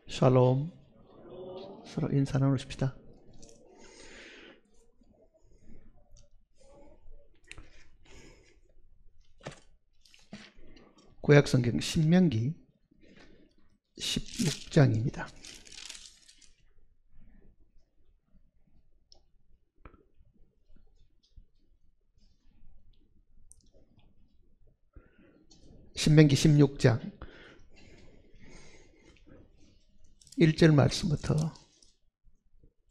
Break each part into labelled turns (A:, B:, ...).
A: 샬롬. 서로 인사 나누십시다. 구약성경 신명기 16장입니다. 신명기 16장 1절 말씀부터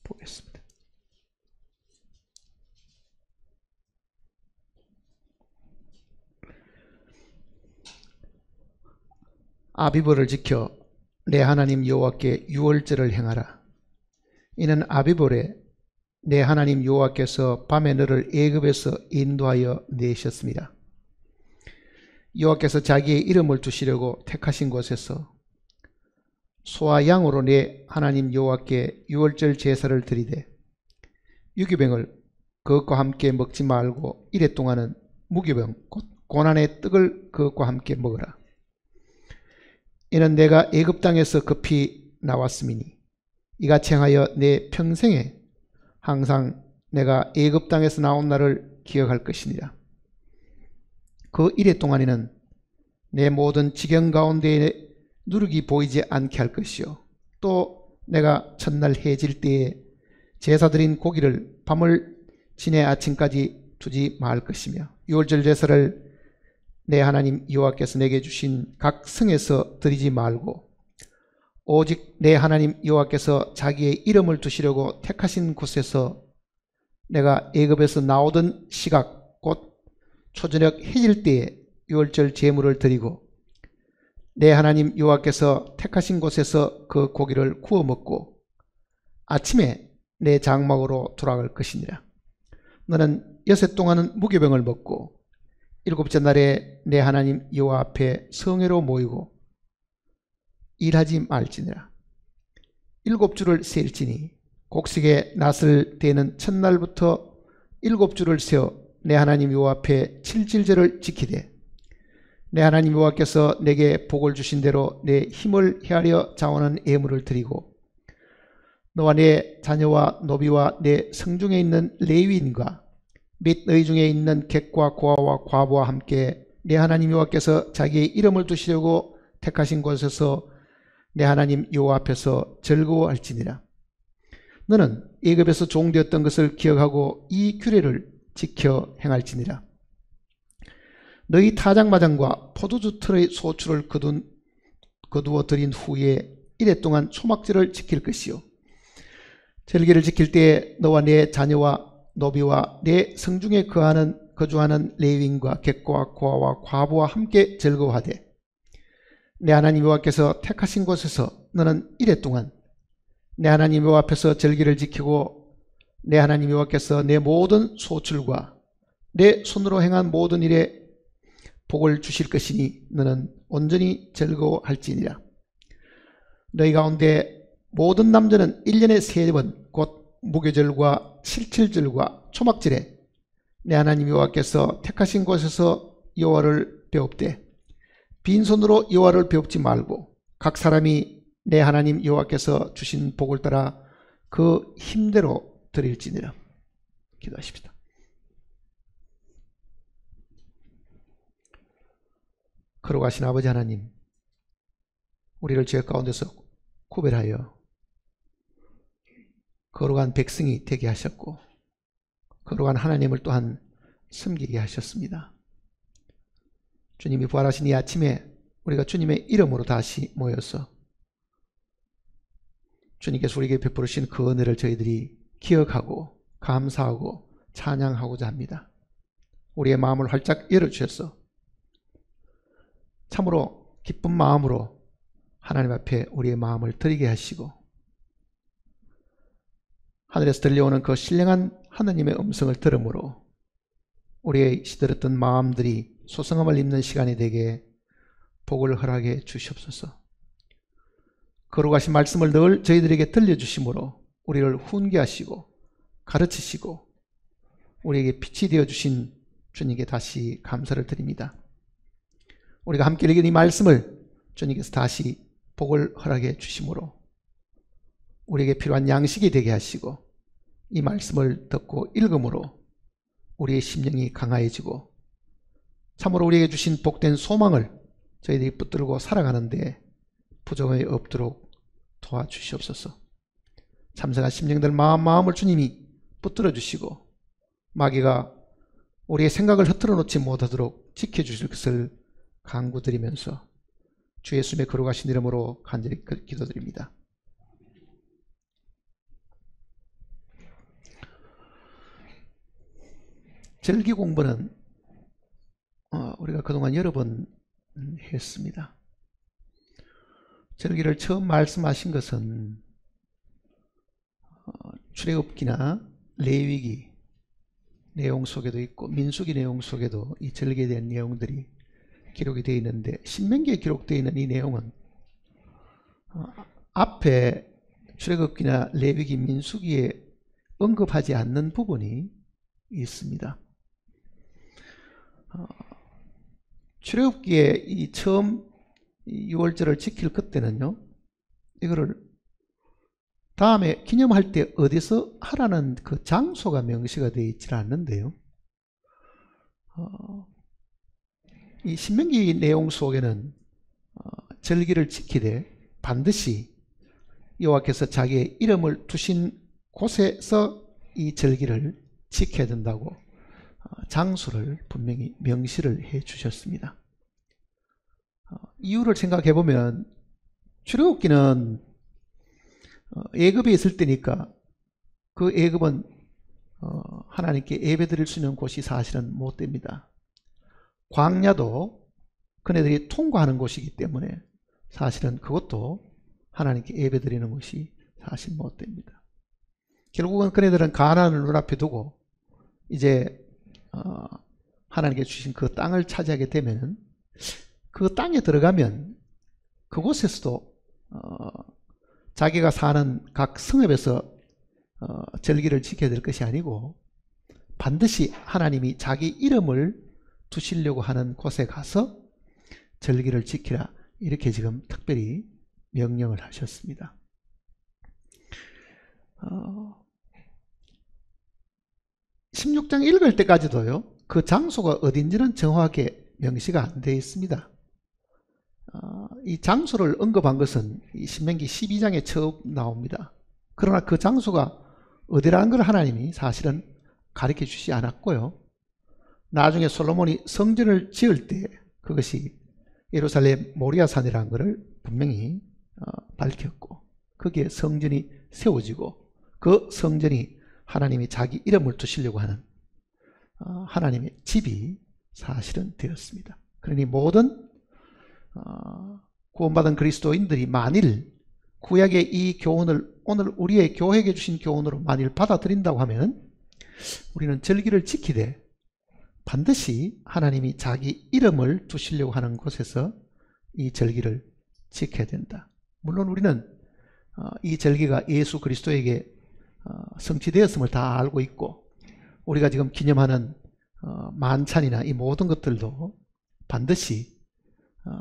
A: 보겠습니다. 아비볼을 지켜 내 하나님 여호와께 유월절을 행하라. 이는 아비볼에 내 하나님 여호와께서 밤에 너를 애굽에서 인도하여 내셨습니다. 여호와께서 자기의 이름을 두시려고 택하신 곳에서 소와 양으로 내 하나님 여호와께 유월절 제사를 드리되 유기병을 그것과 함께 먹지 말고 이래 동안은 무교병 곧 고난의 떡을 그것과 함께 먹으라. 이는 내가 애굽 땅에서 급히 나왔음이니 이같이 행하여 내 평생에 항상 내가 애굽 땅에서 나온 날을 기억할 것이니라. 그 이래 동안에는 내 모든 지경 가운데에 누룩이 보이지 않게 할 것이요 또 내가 첫날 해질 때에 제사 드린 고기를 밤을 지내 아침까지 두지 말 것이며 유월절 제사를 내 하나님 여호와께서 내게 주신 각 성에서 드리지 말고 오직 내 하나님 여호와께서 자기의 이름을 두시려고 택하신 곳에서 내가 애굽에서 나오던 시각 곧 초저녁 해질 때에 유월절 제물을 드리고 내 하나님 여호와께서 택하신 곳에서 그 고기를 구워 먹고 아침에 내 장막으로 돌아갈 것이니라. 너는 여섯 동안은 무교병을 먹고 일곱째 날에 내 하나님 여호와 앞에 성회로 모이고 일하지 말지니라. 일곱 주를 셀지니 곡식에 낫을 대는 첫날부터 일곱 주를 세어 내 하나님 여호와 앞에 칠칠절을 지키되 내 하나님 여호와께서 내게 복을 주신 대로 내 힘을 헤아려 자원한 예물을 드리고 너와 내 자녀와 노비와 내 성중에 있는 레위인과 및 너희 중에 있는 객과 고아와 과부와 함께 내 하나님 여호와께서 자기의 이름을 두시려고 택하신 곳에서 내 하나님 여호와 앞에서 즐거워할지니라. 너는 애굽에서 종되었던 것을 기억하고 이 규례를 지켜 행할지니라. 너희 타작마장과 포도주 틀의 소출을 거두어 드린 후에 이래 동안 초막절을 지킬 것이요 절기를 지킬 때에 너와 내 자녀와 노비와 내 성중에 거주하는 레위인과 객과 고아와 과부와 함께 즐거워하되 내 하나님 여호와께서 택하신 곳에서 너는 이래 동안 내 하나님 여호와 앞에서 절기를 지키고 내 하나님 여호와께서 내 모든 소출과 내 손으로 행한 모든 일에 복을 주실 것이니 너는 온전히 즐거워할지니라. 너희 가운데 모든 남자는 1년에 3번 곧 무교절과 칠칠절과 초막절에 내 하나님 여호와께서 택하신 곳에서 여호와를 배웁되 빈손으로 여호와를 배웁지 말고 각 사람이 내 하나님 여호와께서 주신 복을 따라 그 힘대로 드릴지니라. 기도하십시다. 거룩하신 아버지 하나님, 우리를 죄 가운데서 구별하여 거룩한 백성이 되게 하셨고 거룩한 하나님을 또한 섬기게 하셨습니다. 주님이 부활하신 이 아침에 우리가 주님의 이름으로 다시 모여서 주님께서 우리에게 베푸신 그 은혜를 저희들이 기억하고 감사하고 찬양하고자 합니다. 우리의 마음을 활짝 열어주셔서 참으로 기쁜 마음으로 하나님 앞에 우리의 마음을 드리게 하시고 하늘에서 들려오는 그 신령한 하느님의 음성을 들음으로 우리의 시들었던 마음들이 소성함을 입는 시간이 되게 복을 허락해 주시옵소서. 거룩하신 말씀을 늘 저희들에게 들려주심으로 우리를 훈계하시고 가르치시고 우리에게 빛이 되어주신 주님께 다시 감사를 드립니다. 우리가 함께 읽은 이 말씀을 주님께서 다시 복을 허락해 주심으로 우리에게 필요한 양식이 되게 하시고 이 말씀을 듣고 읽음으로 우리의 심령이 강화해지고 참으로 우리에게 주신 복된 소망을 저희들이 붙들고 살아가는데 부정함이 없도록 도와주시옵소서. 참생한 심령들 마음을 주님이 붙들어 주시고 마귀가 우리의 생각을 흐트러 놓지 못하도록 지켜주실 것을 간구드리면서 주 예수님의 거룩하신 이름으로 간절히 기도드립니다. 절기 공부는 우리가 그동안 여러 번 했습니다. 절기를 처음 말씀하신 것은 출애굽기나 레위기 내용 속에도 있고 민수기 내용 속에도 이 절기에 대한 내용들이 기록이 되어 있는데 신명기에 기록되어 있는 이 내용은 앞에 출애굽기나 레위기 민수기에 언급하지 않는 부분이 있습니다. 출애굽기에 이 처음 유월절을 지킬 그때는요, 이거를 다음에 기념할 때 어디서 하라는 그 장소가 명시가 되어 있지 않는데요. 이 신명기 내용 속에는 절기를 지키되 반드시 여호와께서 자기의 이름을 두신 곳에서 이 절기를 지켜야 된다고 장소를 분명히 명시를 해 주셨습니다. 이유를 생각해 보면 출애굽기는 애굽에 있을 때니까 그 애굽은 하나님께 예배드릴 수 있는 곳이 사실은 못 됩니다. 광야도 그네들이 통과하는 곳이기 때문에 사실은 그것도 하나님께 예배드리는 곳이 사실 못 됩니다. 결국은 그네들은 가나안을 눈앞에 두고 이제 하나님께 주신 그 땅을 차지하게 되면 그 땅에 들어가면 그곳에서도 자기가 사는 각 성읍에서 절기를 지켜야 될 것이 아니고 반드시 하나님이 자기 이름을 두시려고 하는 곳에 가서 절기를 지키라, 이렇게 지금 특별히 명령을 하셨습니다. 16장 읽을 때까지도요, 그 장소가 어딘지는 정확하게 명시가 안 되어 있습니다. 이 장소를 언급한 것은 이 신명기 12장에 처음 나옵니다. 그러나 그 장소가 어디라는 걸 하나님이 사실은 가르쳐 주시지 않았고요. 나중에 솔로몬이 성전을 지을 때 그것이 예루살렘 모리아산이라는 것을 분명히 밝혔고 거기에 성전이 세워지고 그 성전이 하나님이 자기 이름을 두시려고 하는 하나님의 집이 사실은 되었습니다. 그러니 모든 구원받은 그리스도인들이 만일 구약의 이 교훈을 오늘 우리의 교회에게 주신 교훈으로 만일 받아들인다고 하면 우리는 절기를 지키되 반드시 하나님이 자기 이름을 두시려고 하는 곳에서 이 절기를 지켜야 된다. 물론 우리는 이 절기가 예수 그리스도에게 성취되었음을 다 알고 있고 우리가 지금 기념하는 만찬이나 이 모든 것들도 반드시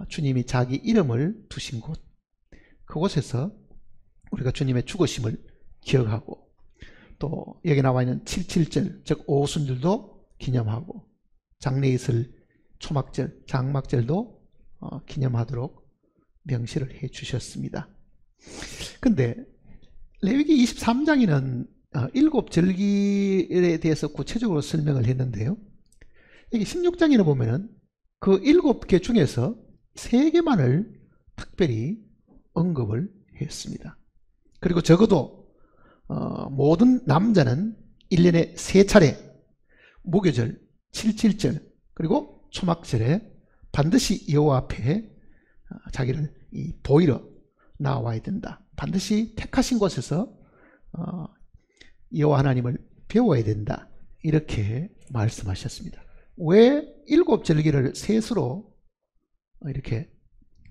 A: 주님이 자기 이름을 두신 곳, 그곳에서 우리가 주님의 죽으심을 기억하고 또 여기 나와 있는 77절, 즉 오순절도 기념하고 장례이슬, 초막절, 장막절도 기념하도록 명시를 해 주셨습니다. 근데 레위기 23장에는 일곱 절기에 대해서 구체적으로 설명을 했는데요. 여기 16장에는 보면은 그 7개 중에서 3개만을 특별히 언급을 했습니다. 그리고 적어도 모든 남자는 1년에 3차례 무교절, 77절 그리고 초막절에 반드시 여호와 앞에 자기를 보이러 나와야 된다. 반드시 택하신 곳에서 여호와 하나님을 배워야 된다. 이렇게 말씀하셨습니다. 왜 7절기를 셋으로 이렇게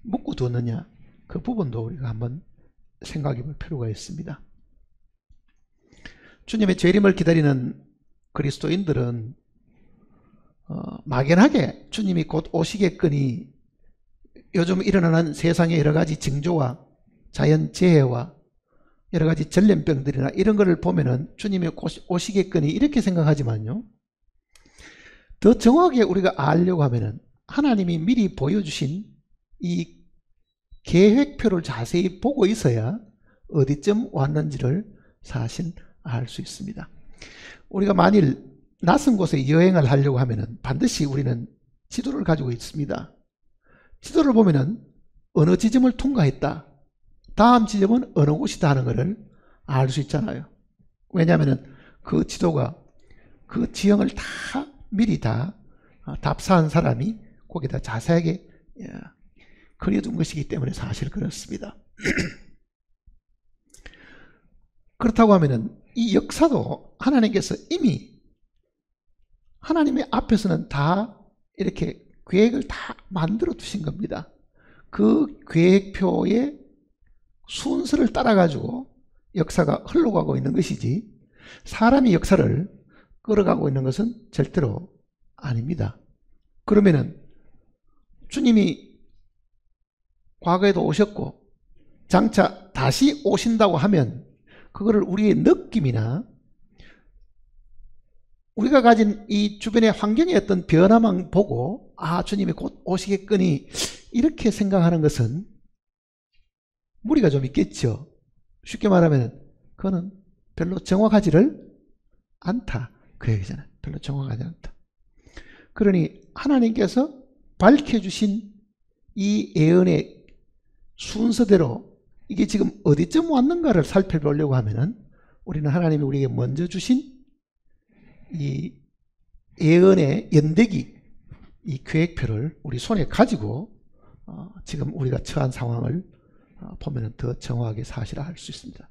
A: 묶어 두었느냐, 그 부분도 우리가 한번 생각해 볼 필요가 있습니다. 주님의 재림을 기다리는 그리스도인들은 막연하게 주님이 곧 오시겠거니 요즘 일어나는 세상의 여러 가지 징조와 자연재해와 여러 가지 전염병들이나 이런 거를 보면은 주님이 오시겠거니 이렇게 생각하지만요. 더 정확하게 우리가 알려고 하면은 하나님이 미리 보여주신 이 계획표를 자세히 보고 있어야 어디쯤 왔는지를 사실 알 수 있습니다. 우리가 만일 낯선 곳에 여행을 하려고 하면은 반드시 우리는 지도를 가지고 있습니다. 지도를 보면은 어느 지점을 통과했다, 다음 지점은 어느 곳이다 하는 것을 알 수 있잖아요. 왜냐하면 그 지도가 그 지형을 다 미리 다 답사한 사람이 거기다 자세하게 그려둔 것이기 때문에 사실 그렇습니다. 그렇다고 하면은 이 역사도 하나님께서 이미 하나님의 앞에서는 다 이렇게 계획을 다 만들어 두신 겁니다. 그 계획표의 순서를 따라 가지고 역사가 흘러가고 있는 것이지 사람이 역사를 끌어가고 있는 것은 절대로 아닙니다. 그러면은 주님이 과거에도 오셨고 장차 다시 오신다고 하면 그거를 우리의 느낌이나 우리가 가진 이 주변의 환경의 어떤 변화만 보고 주님이 곧 오시겠거니 이렇게 생각하는 것은 무리가 좀 있겠죠. 쉽게 말하면 그거는 별로 정확하지를 않다 그 얘기잖아요. 별로 정확하지 않다. 그러니 하나님께서 밝혀주신 이 예언의 순서대로 이게 지금 어디쯤 왔는가를 살펴보려고 하면은 우리는 하나님이 우리에게 먼저 주신 이 예언의 연대기, 이 계획표를 우리 손에 가지고 지금 우리가 처한 상황을 보면 더 정확하게 사실을 알 수 있습니다.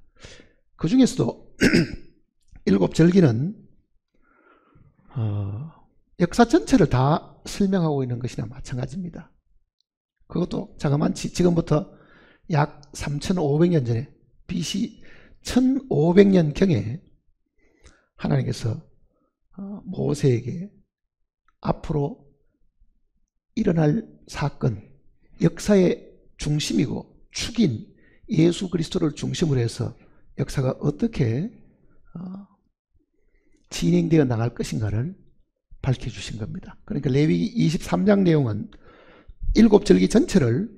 A: 그 중에서도 7절기는 역사 전체를 다 설명하고 있는 것이나 마찬가지입니다. 그것도 자그마치 지금부터 약 3500년 전에 BC 1500년경에 하나님께서 모세에게 앞으로 일어날 사건, 역사의 중심이고 축인 예수 그리스도를 중심으로 해서 역사가 어떻게 진행되어 나갈 것인가를 밝혀주신 겁니다. 그러니까 레위기 23장 내용은 7절기 전체를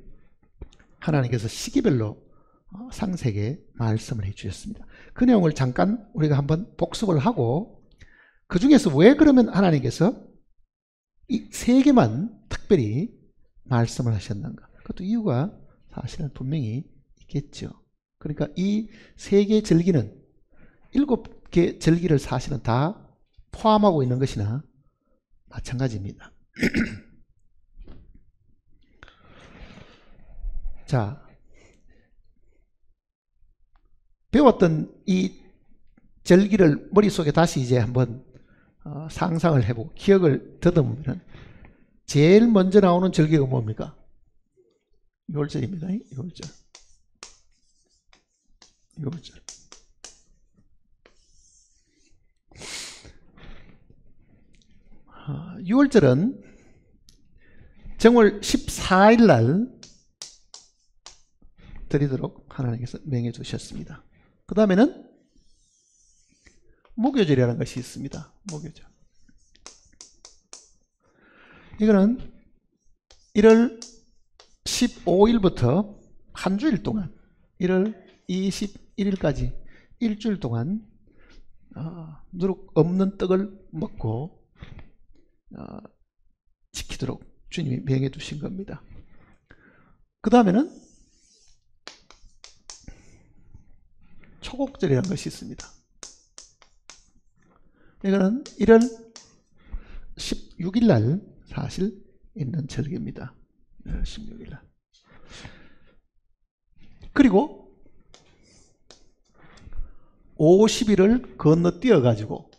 A: 하나님께서 시기별로 상세하게 말씀을 해주셨습니다. 그 내용을 잠깐 우리가 한번 복습을 하고 그 중에서 왜 그러면 하나님께서 이 3개만 특별히 말씀을 하셨는가? 그것도 이유가 사실은 분명히 있겠죠. 그러니까 이 3개 절기는 7개 절기를 사실은 다 포함하고 있는 것이나 마찬가지입니다. 자, 배웠던 이 절기를 머릿속에 다시 이제 한번 상상을 해보고 기억을 더듬으면 제일 먼저 나오는 절기가 뭡니까? 6월절입니다. 6월절. 6월절. 아, 6월절은 정월 14일 날 드리도록 하나님께서 명해 주셨습니다. 그 다음에는 목요절이라는 것이 있습니다. 목요절. 이거는 1월 15일부터 한 주일 동안 1월 21일까지 일주일 동안 누룩 없는 떡을 먹고 지키도록 주님이 명해 두신 겁니다. 그 다음에는 초곡절이라는 것이 있습니다. 이거는 1월 16일 날 사실 있는 절기입니다. 16일 날. 그리고 50일을 건너뛰어 가지고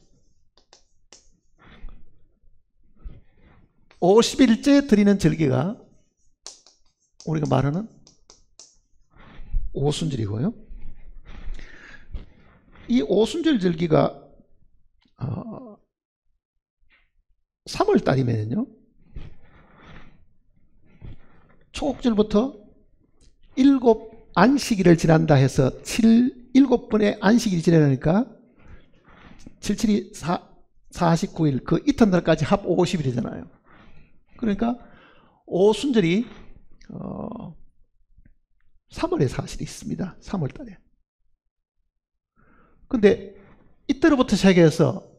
A: 50일째 드리는 절기가 우리가 말하는 오순절이고요. 이 오순절 절기가 3월 달이면요 초곡절부터 7 안식일을 지난다 해서 7 7번의 안식일이 지나니까 77이 49일, 그 이튿날까지 합 50일이잖아요. 그러니까 오순절이 3월에 사실이 있습니다. 3월 달에. 근데 이때로부터 시작해서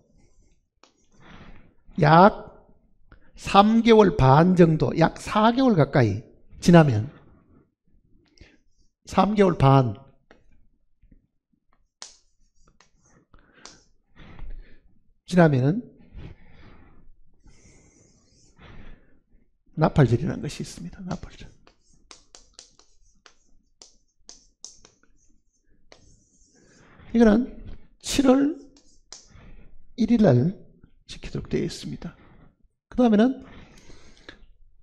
A: 약 3개월 반 정도, 약 4개월 가까이 지나면 3개월 반 지나면은 나팔절이라는 것이 있습니다. 나팔절. 이거는 7월 1일 날 지키도록 되어 있습니다. 그 다음에는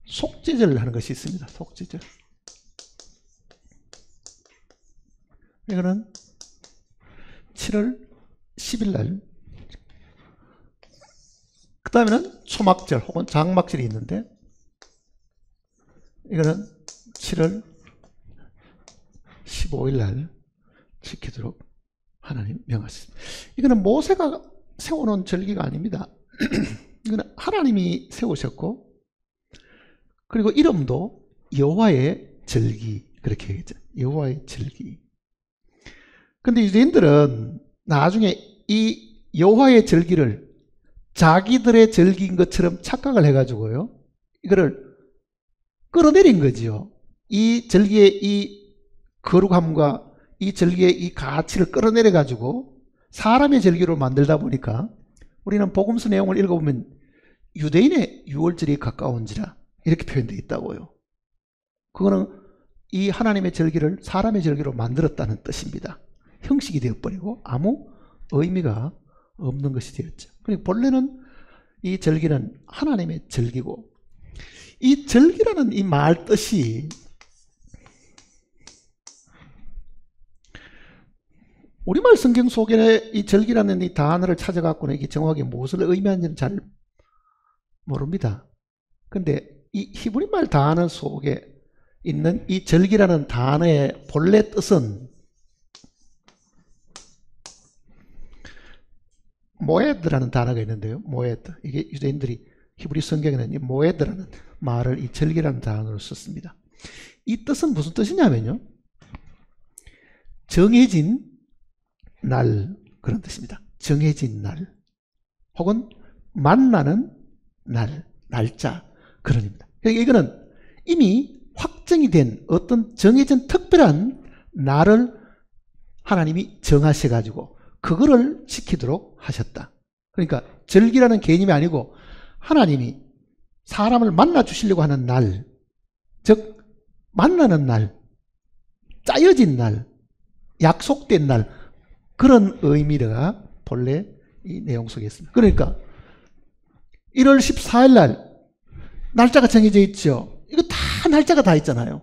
A: 속죄절 하는 것이 있습니다. 속죄절. 이거는 7월 10일 날. 그 다음에는 초막절 혹은 장막절이 있는데, 이거는 7월 15일 날 지키도록 하나님 명하셨습니다. 이거는 모세가 세워놓은 절기가 아닙니다. 이거는 하나님이 세우셨고, 그리고 이름도 여호와의 절기, 그렇게 얘기했죠. 여호와의 절기. 근데 유대인들은 나중에 이 여호와의 절기를 자기들의 절기인 것처럼 착각을 해가지고요, 이거를 끌어내린 거지요. 이 절기의 이 거룩함과 이 절기의 이 가치를 끌어내려 가지고 사람의 절기로 만들다 보니까 우리는 복음서 내용을 읽어보면 유대인의 유월절이 가까운지라 이렇게 표현되어 있다고요. 그거는 이 하나님의 절기를 사람의 절기로 만들었다는 뜻입니다. 형식이 되어버리고 아무 의미가 없는 것이 되었죠. 그러니까 본래는 이 절기는 하나님의 절기고, 이 절기라는 이 말 뜻이 우리말 성경 속에 이 절기라는 이 단어를 찾아갖고는 이게 정확하게 무엇을 의미하는지는 잘 모릅니다. 근데 이 히브리말 단어 속에 있는 이 절기라는 단어의 본래 뜻은 모에드라는 단어가 있는데요. 모에드. 이게 유대인들이 히브리 성경에는 이 모에드라는 말을 이 절기라는 단어로 썼습니다. 이 뜻은 무슨 뜻이냐면요, 정해진 날, 그런 뜻입니다. 정해진 날 혹은 만나는 날, 날짜, 그런 의미입니다. 그러니까 이거는 이미 확정이 된 어떤 정해진 특별한 날을 하나님이 정하셔가지고 그거를 지키도록 하셨다. 그러니까 절기라는 개념이 아니고 하나님이 사람을 만나 주시려고 하는 날, 즉 만나는 날, 짜여진 날, 약속된 날, 그런 의미가 본래 이 내용 속에 있습니다. 그러니까 1월 14일 날 날짜가 정해져 있죠. 이거 다 날짜가 다 있잖아요.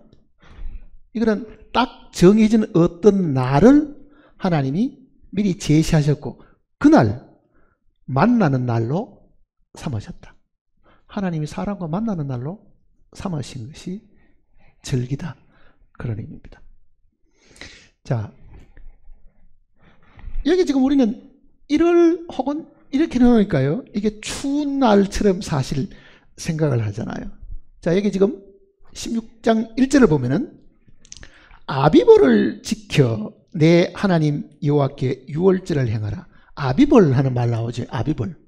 A: 이거는 딱 정해진 어떤 날을 하나님이 미리 제시하셨고 그날 만나는 날로 삼으셨다. 하나님이 사람과 만나는 날로 삼으신 것이 절기다, 그런 의미입니다. 자, 여기 지금 우리는 1월 혹은 이렇게 넣으니까요, 이게 추운 날처럼 사실 생각을 하잖아요. 자, 여기 지금 16장 1절을 보면은 아비벌을 지켜 내 하나님 여호와께 유월절을 행하라. 아비벌 하는 말 나오죠. 아비벌.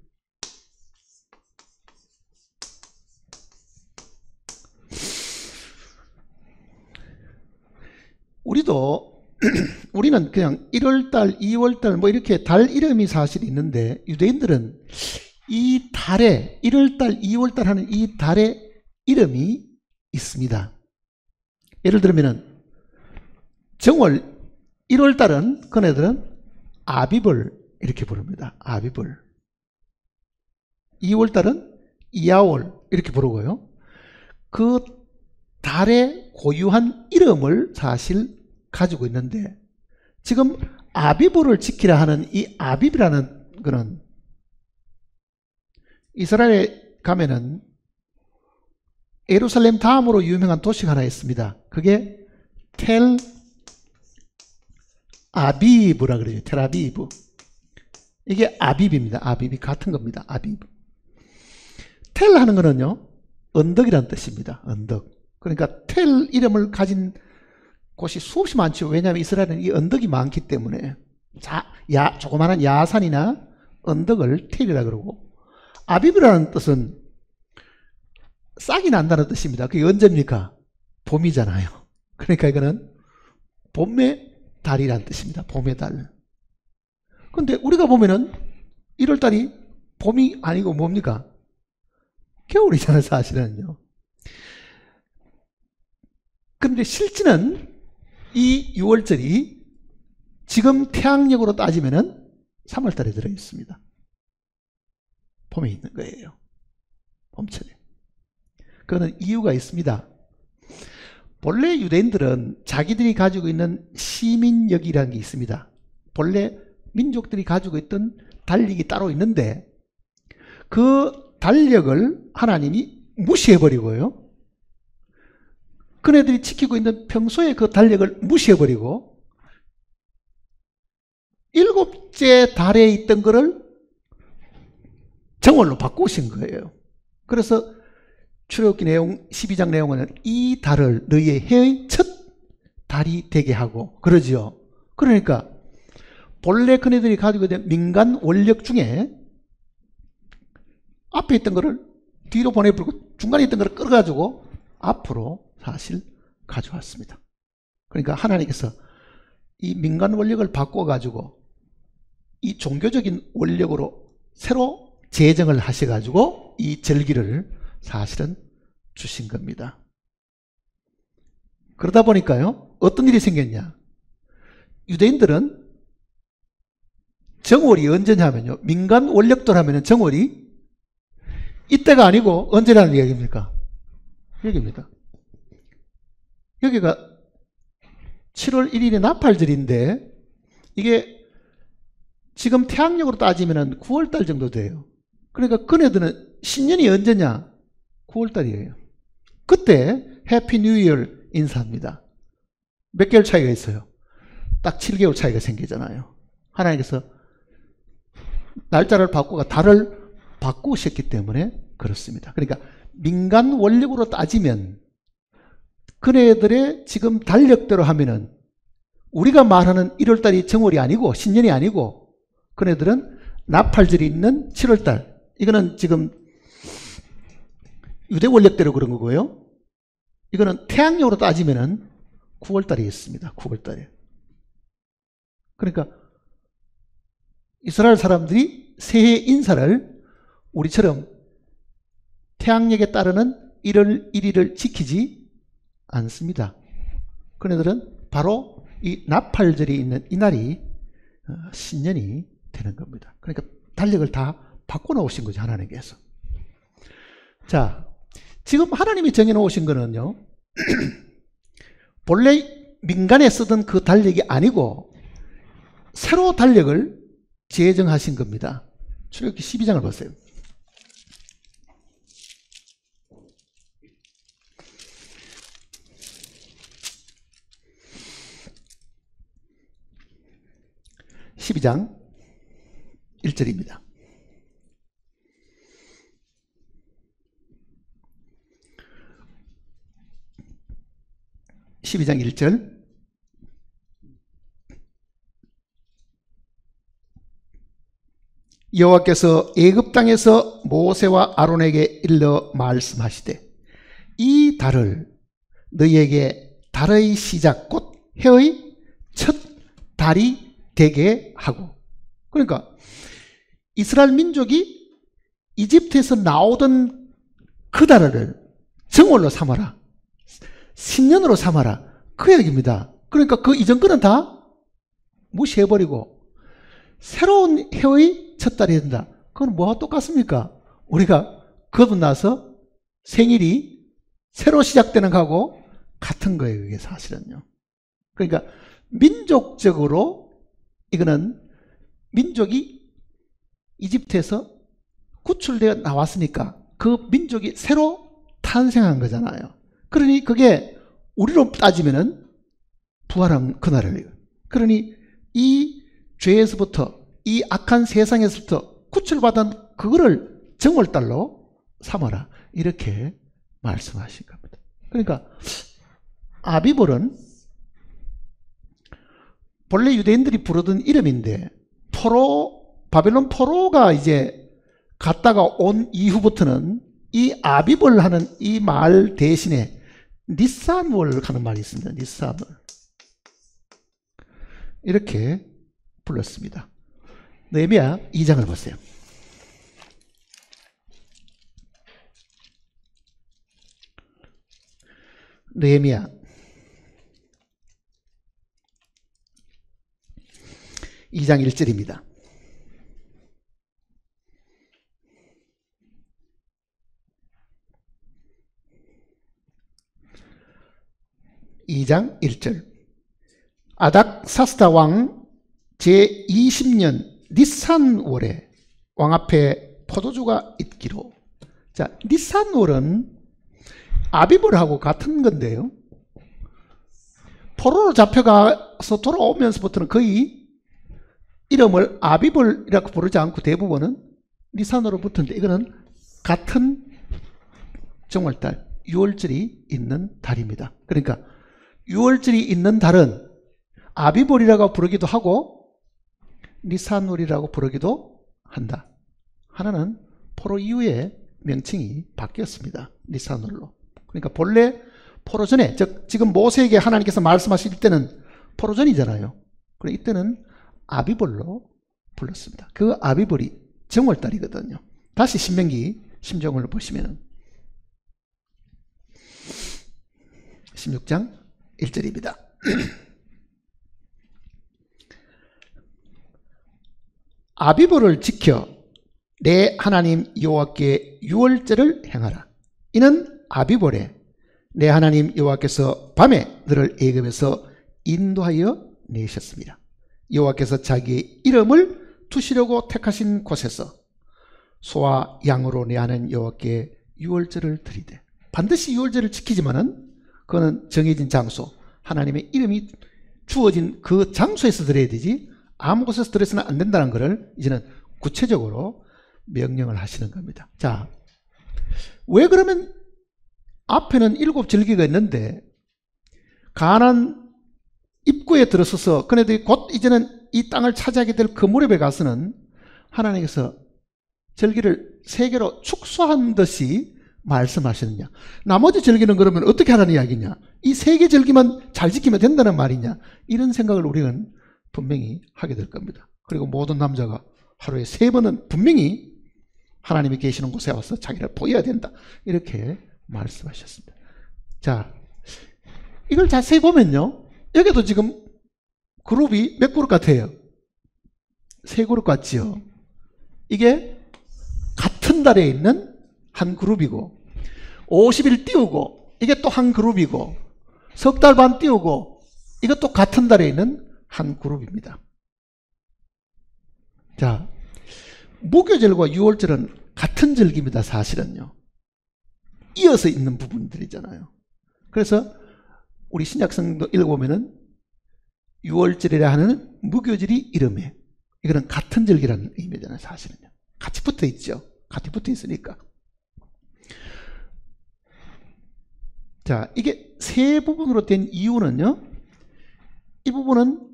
A: 우리는 그냥 1월달, 2월달 뭐 이렇게 달 이름이 사실 있는데 유대인들은 이 달에 1월달, 2월달 하는 이 달에 이름이 있습니다. 예를 들면은 정월 1월달은 그네들은 아비벌 이렇게 부릅니다. 아비벌. 2월달은 이야월 이렇게 부르고요. 그 달의 고유한 이름을 사실 가지고 있는데 지금 아비벌을 지키라 하는 이 아비브라는 거는 이스라엘에 가면은 예루살렘 다음으로 유명한 도시가 하나 있습니다. 그게 텔 아비브라 그러죠. 텔아비브. 이게 아비브입니다. 아비브 같은 겁니다. 아비브. 텔 하는 거는요, 언덕이라는 뜻입니다. 언덕. 그러니까 텔 이름을 가진 곳이 수없이 많죠. 왜냐하면 이스라엘은 이 언덕이 많기 때문에. 조그마한 야산이나 언덕을 텔이라 그러고, 아비브라는 뜻은 싹이 난다는 뜻입니다. 그게 언제입니까? 봄이잖아요. 그러니까 이거는 봄의 달이라는 뜻입니다. 봄의 달. 근데 우리가 보면은 1월달이 봄이 아니고 뭡니까? 겨울이잖아요, 사실은요. 근데 실제는 이 6월절이 지금 태양력으로 따지면은 3월달에 들어 있습니다. 봄에 있는 거예요. 봄철에. 그거는 이유가 있습니다. 본래 유대인들은 자기들이 가지고 있는 시민력이라는 게 있습니다. 본래 민족들이 가지고 있던 달력이 따로 있는데 그 달력을 하나님이 무시해버리고요. 그네들이 지키고 있는 평소에 그 달력을 무시해버리고 7째 달에 있던 거를 정월로 바꾸신 거예요. 그래서 출애굽기 내용 12장 내용은 이 달을 너희의 해의 첫 달이 되게 하고 그러지요. 그러니까 본래 그네들이 가지고 있는 민간 원력 중에 앞에 있던 거를 뒤로 보내버리고 중간에 있던 거를 끌어가지고 앞으로 사실 가져왔습니다. 그러니까 하나님께서 이 민간 원력을 바꿔가지고 이 종교적인 원력으로 새로 재정을 하셔가지고 이 절기를 사실은 주신 겁니다. 그러다 보니까요, 어떤 일이 생겼냐. 유대인들은 정월이 언제냐면요, 민간 원력들 하면은 정월이 이때가 아니고 언제라는 이야기입니까? 여기입니다. 여기가 7월 1일이 나팔절인데 이게 지금 태양력으로 따지면 9월달 정도 돼요. 그러니까 그네들은 신년이 언제냐? 9월달이에요. 그때 해피 뉴 이어 인사합니다. 몇 개월 차이가 있어요? 딱 7개월 차이가 생기잖아요. 하나님께서 날짜를 바꾸고 달을 바꾸셨기 때문에 그렇습니다. 그러니까 민간 원력으로 따지면 그네들의 지금 달력대로 하면은 우리가 말하는 1월달이 정월이 아니고 신년이 아니고 그네들은 나팔절이 있는 7월달, 이거는 지금 유대 원력대로 그런 거고요. 이거는 태양력으로 따지면은 9월달이 있습니다. 9월달에. 그러니까 이스라엘 사람들이 새해 인사를 우리처럼 태양력에 따르는 1월 1일을 지키지 않습니다. 그네들은 바로 이 나팔절이 있는 이날이 신년이 되는 겁니다. 그러니까 달력을 다 바꿔놓으신 거죠, 하나님께서. 자, 지금 하나님이 정해놓으신 거는요, 본래 민간에 쓰던 그 달력이 아니고 새로 달력을 제정하신 겁니다. 출애굽기 12장을 보세요. (12장) 1절입니다. (12장) 1절. 여호와께서 애굽 땅에서 모세와 아론에게 일러 말씀하시되 이 달을 너희에게 달의 시작 곧 해의 첫 달이 되게 하고. 그러니까 이스라엘 민족이 이집트에서 나오던 그 달을 정월로 삼아라, 신년으로 삼아라, 그 얘기입니다. 그러니까 그 이전 거는 다 무시해버리고 새로운 해의 첫 달이 된다. 그건 뭐와 똑같습니까? 우리가 거듭나서 생일이 새로 시작되는 거하고 같은 거예요. 이게 사실은요. 그러니까 민족적으로 이거는 민족이 이집트에서 구출되어 나왔으니까 그 민족이 새로 탄생한 거잖아요. 그러니 그게 우리로 따지면은 부활한 그날이에요. 그러니 이 죄에서부터, 이 악한 세상에서부터 구출받은 그거를 정월달로 삼아라. 이렇게 말씀하신 겁니다. 그러니까 아비볼은 본래 유대인들이 부르던 이름인데 바벨론 포로가 이제 갔다가 온 이후부터는 이 아비볼 하는 이 말 대신에 니산월 하는 말이 있습니다. 니산월. 이렇게 불렀습니다. 느헤미야 2장을 보세요. 느헤미야 2장 1절입니다. (2장 1절) 아닥사스다 왕 제20년 니산월에 왕 앞에 포도주가 있기로. 자, 니산월은 아비볼하고 같은 건데요, 포로로 잡혀가서 돌아오면서부터는 거의 이름을 아비볼이라고 부르지 않고 대부분은 니산으로 붙었는데, 이거는 같은 정월달 6월절이 있는 달입니다. 그러니까 6월절이 있는 달은 아비볼이라고 부르기도 하고 니산월이라고 부르기도 한다. 하나는 포로 이후에 명칭이 바뀌었습니다. 니산월로. 그러니까 본래 포로 전에, 즉 지금 모세에게 하나님께서 말씀하실 때는 포로 전이잖아요. 그래서 이때는 아비볼로 불렀습니다. 그 아비볼이 정월달이거든요. 다시 신명기 10장을 보시면 16장 1절입니다. 아비볼을 지켜 내 하나님 여호와께 유월절을 행하라. 이는 아비볼에 내 하나님 여호와께서 밤에 너를 애굽에서 인도하여 내셨습니다. 여호와께서 자기의 이름을 두시려고 택하신 곳에서 소와 양으로 내 하나님 여호와께 유월절을 드리되. 반드시 유월절을 지키지만은 그거는 정해진 장소, 하나님의 이름이 주어진 그 장소에서 드려야 되지 아무 곳에서 드려서는 안 된다는 것을 이제는 구체적으로 명령을 하시는 겁니다. 자, 왜 그러면 앞에는 7절기가 있는데 가나안 입구에 들어서서 그네들이 곧 이제는 이 땅을 차지하게 될 그 무렵에 가서는 하나님께서 절기를 3개로 축소한 듯이 말씀하시느냐? 나머지 절기는 그러면 어떻게 하라는 이야기냐? 이 3개 절기만 잘 지키면 된다는 말이냐? 이런 생각을 우리는 분명히 하게 될 겁니다. 그리고 모든 남자가 하루에 3번은 분명히 하나님이 계시는 곳에 와서 자기를 보여야 된다. 이렇게 말씀하셨습니다. 자, 이걸 자세히 보면요, 여기도 지금 그룹이 몇 그룹 같아요? 3그룹 같지요? 이게 같은 달에 있는 한 그룹이고, 50일 띄우고 이게 또 한 그룹이고, 석 달 반 띄우고 이것도 같은 달에 있는 한 그룹입니다. 자, 무교절과 유월절은 같은 절기입니다. 사실은요, 이어서 있는 부분들이잖아요. 그래서 우리 신약성도 읽어보면은 유월절이라 하는 무교절이 이름에, 이거는 같은 절기라는 의미잖아요. 사실은요, 같이 붙어 있죠. 같이 붙어 있으니까. 자, 이게 3부분으로 된 이유는요, 이 부분은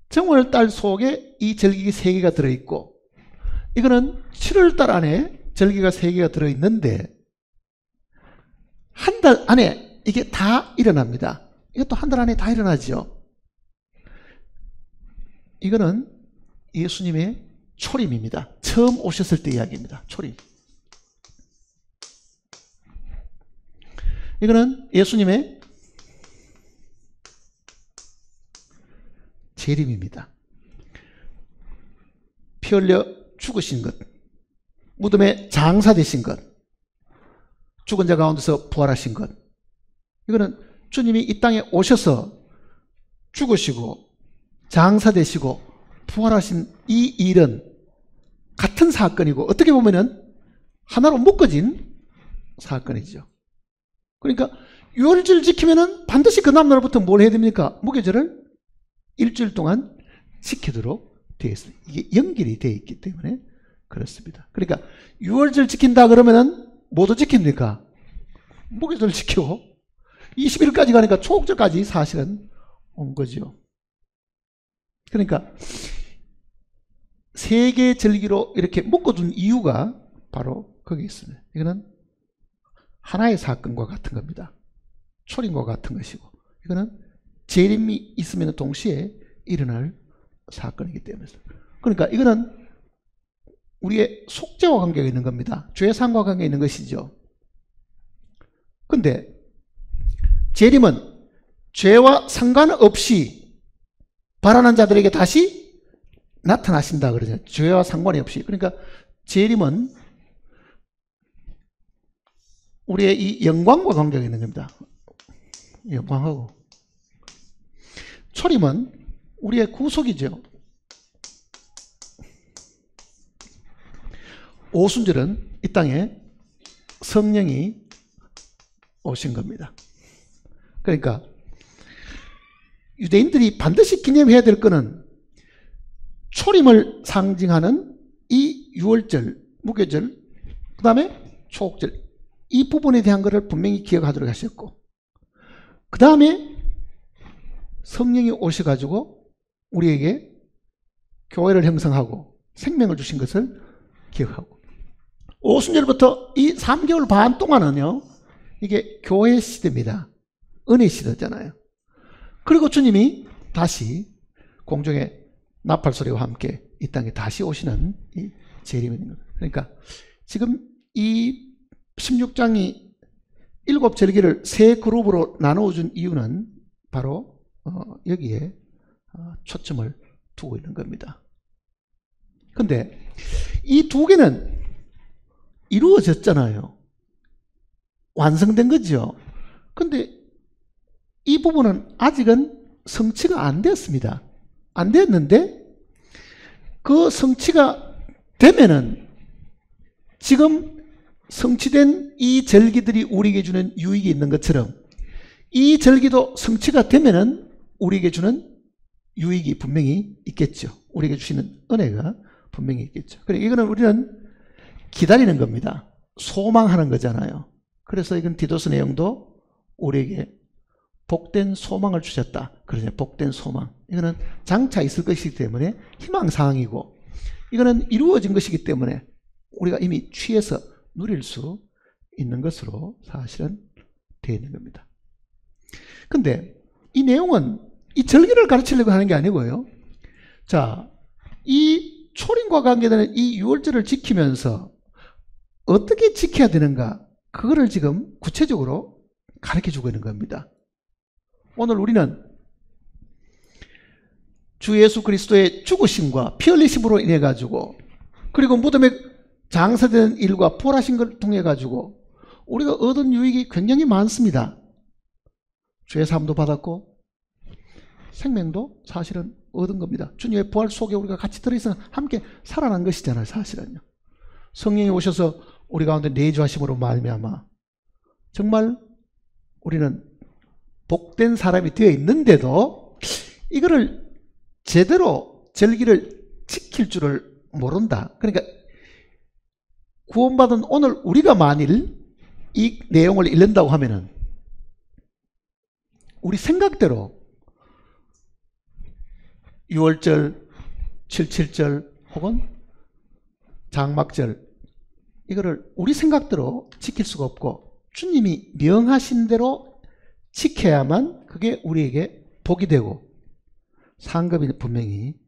A: 정월달 속에 이 절기 3개가 들어있고, 이거는 7월달 안에 절기가 3개가 들어있는데 한 달 안에 이게 다 일어납니다. 이것도 한 달 안에 다 일어나죠. 이거는 예수님의 초림입니다. 처음 오셨을 때 이야기입니다. 초림. 이거는 예수님의 재림입니다. 피 흘려 죽으신 것, 무덤에 장사되신 것, 죽은 자 가운데서 부활하신 것, 이거는 주님이 이 땅에 오셔서 죽으시고 장사되시고 부활하신 이 일은 같은 사건이고, 어떻게 보면은 하나로 묶어진 사건이죠. 그러니까 유월절 지키면은 반드시 그 다음날부터 뭘 해야 됩니까? 무교절을 일주일 동안 지키도록 되어 있습니다. 이게 연결이 되어 있기 때문에 그렇습니다. 그러니까 6월절 지킨다 그러면은 뭐도 지킵니까? 무교절 지키고 20일까지 가니까 초옥절까지 사실은 온 거죠. 그러니까 세 개의 절기로 이렇게 묶어둔 이유가 바로 거기 있습니다. 이거는 하나의 사건과 같은 겁니다. 초림과 같은 것이고, 이거는 재림이 있으면 동시에 일어날 사건이기 때문에. 그러니까 이거는 우리의 속죄와 관계가 있는 겁니다. 죄상과 관계가 있는 것이죠. 근데 재림은 죄와 상관없이 바라는 자들에게 다시 나타나신다 그러죠. 죄와 상관이 없이. 그러니까 재림은 우리의 이 영광과 관계가 있는 겁니다. 영광하고. 초림은 우리의 구속이죠. 오순절은 이 땅에 성령이 오신 겁니다. 그러니까 유대인들이 반드시 기념해야 될 것은 초림을 상징하는 이 유월절, 무교절, 그 다음에 초옥절, 이 부분에 대한 것을 분명히 기억하도록 하셨고, 그 다음에 성령이 오셔가지고 우리에게 교회를 형성하고 생명을 주신 것을 기억하고, 오순절부터 이 3개월 반 동안은요, 이게 교회 시대입니다. 은혜 시대잖아요. 그리고 주님이 다시 공중의 나팔소리와 함께 이 땅에 다시 오시는 이 재림이 있는 거예요. 그러니까 지금 이 16장이 7절기를 세 그룹으로 나누어준 이유는 바로 여기에 초점을 두고 있는 겁니다. 근데 이 두 개는 이루어졌잖아요. 완성된 거죠. 근데 이 부분은 아직은 성취가 안 됐습니다. 안 됐는데 그 성취가 되면은 지금 성취된 이 절기들이 우리에게 주는 유익이 있는 것처럼 이 절기도 성취가 되면은 우리에게 주는 유익이 분명히 있겠죠. 우리에게 주시는 은혜가 분명히 있겠죠. 그러니까 이거는 우리는 기다리는 겁니다. 소망하는 거잖아요. 그래서 이건 디도스 내용도 우리에게 복된 소망을 주셨다. 그러죠. 복된 소망. 이거는 장차 있을 것이기 때문에 희망사항이고, 이거는 이루어진 것이기 때문에 우리가 이미 취해서 누릴 수 있는 것으로 사실은 되어 있는 겁니다. 근데 이 내용은 이 절기를 가르치려고 하는 게 아니고요. 자, 이 초림과 관계되는 이 유월절을 지키면서 어떻게 지켜야 되는가, 그거를 지금 구체적으로 가르쳐주고 있는 겁니다. 오늘 우리는 주 예수 그리스도의 죽으심과 피 흘리심으로 인해 가지고, 그리고 무덤에 장사된 일과 부활하신 걸 통해 가지고 우리가 얻은 유익이 굉장히 많습니다. 죄 사함도 받았고 생명도 사실은 얻은 겁니다. 주님의 부활 속에 우리가 같이 들어있어 함께 살아난 것이잖아요. 사실은요. 성령이 오셔서 우리 가운데 내주하심으로 말미암아 정말 우리는 복된 사람이 되어 있는데도 이거를 제대로 절기를 지킬 줄을 모른다. 그러니까 구원받은 오늘 우리가 만일 이 내용을 읽는다고 하면은 우리 생각대로 6월절, 77절 혹은 장막절, 이거를 우리 생각대로 지킬 수가 없고 주님이 명하신 대로 지켜야만 그게 우리에게 복이 되고 상급이 분명히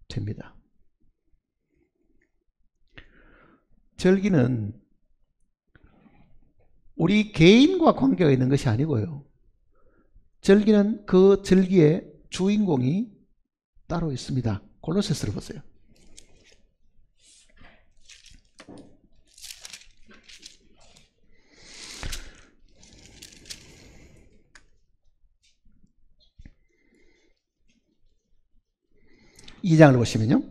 A: 됩니다. 절기는 우리 개인과 관계가 있는 것이 아니고요. 절기는 그 절기의 주인공이 따로 있습니다. 골로새서를 보세요. 이 장을 보시면요.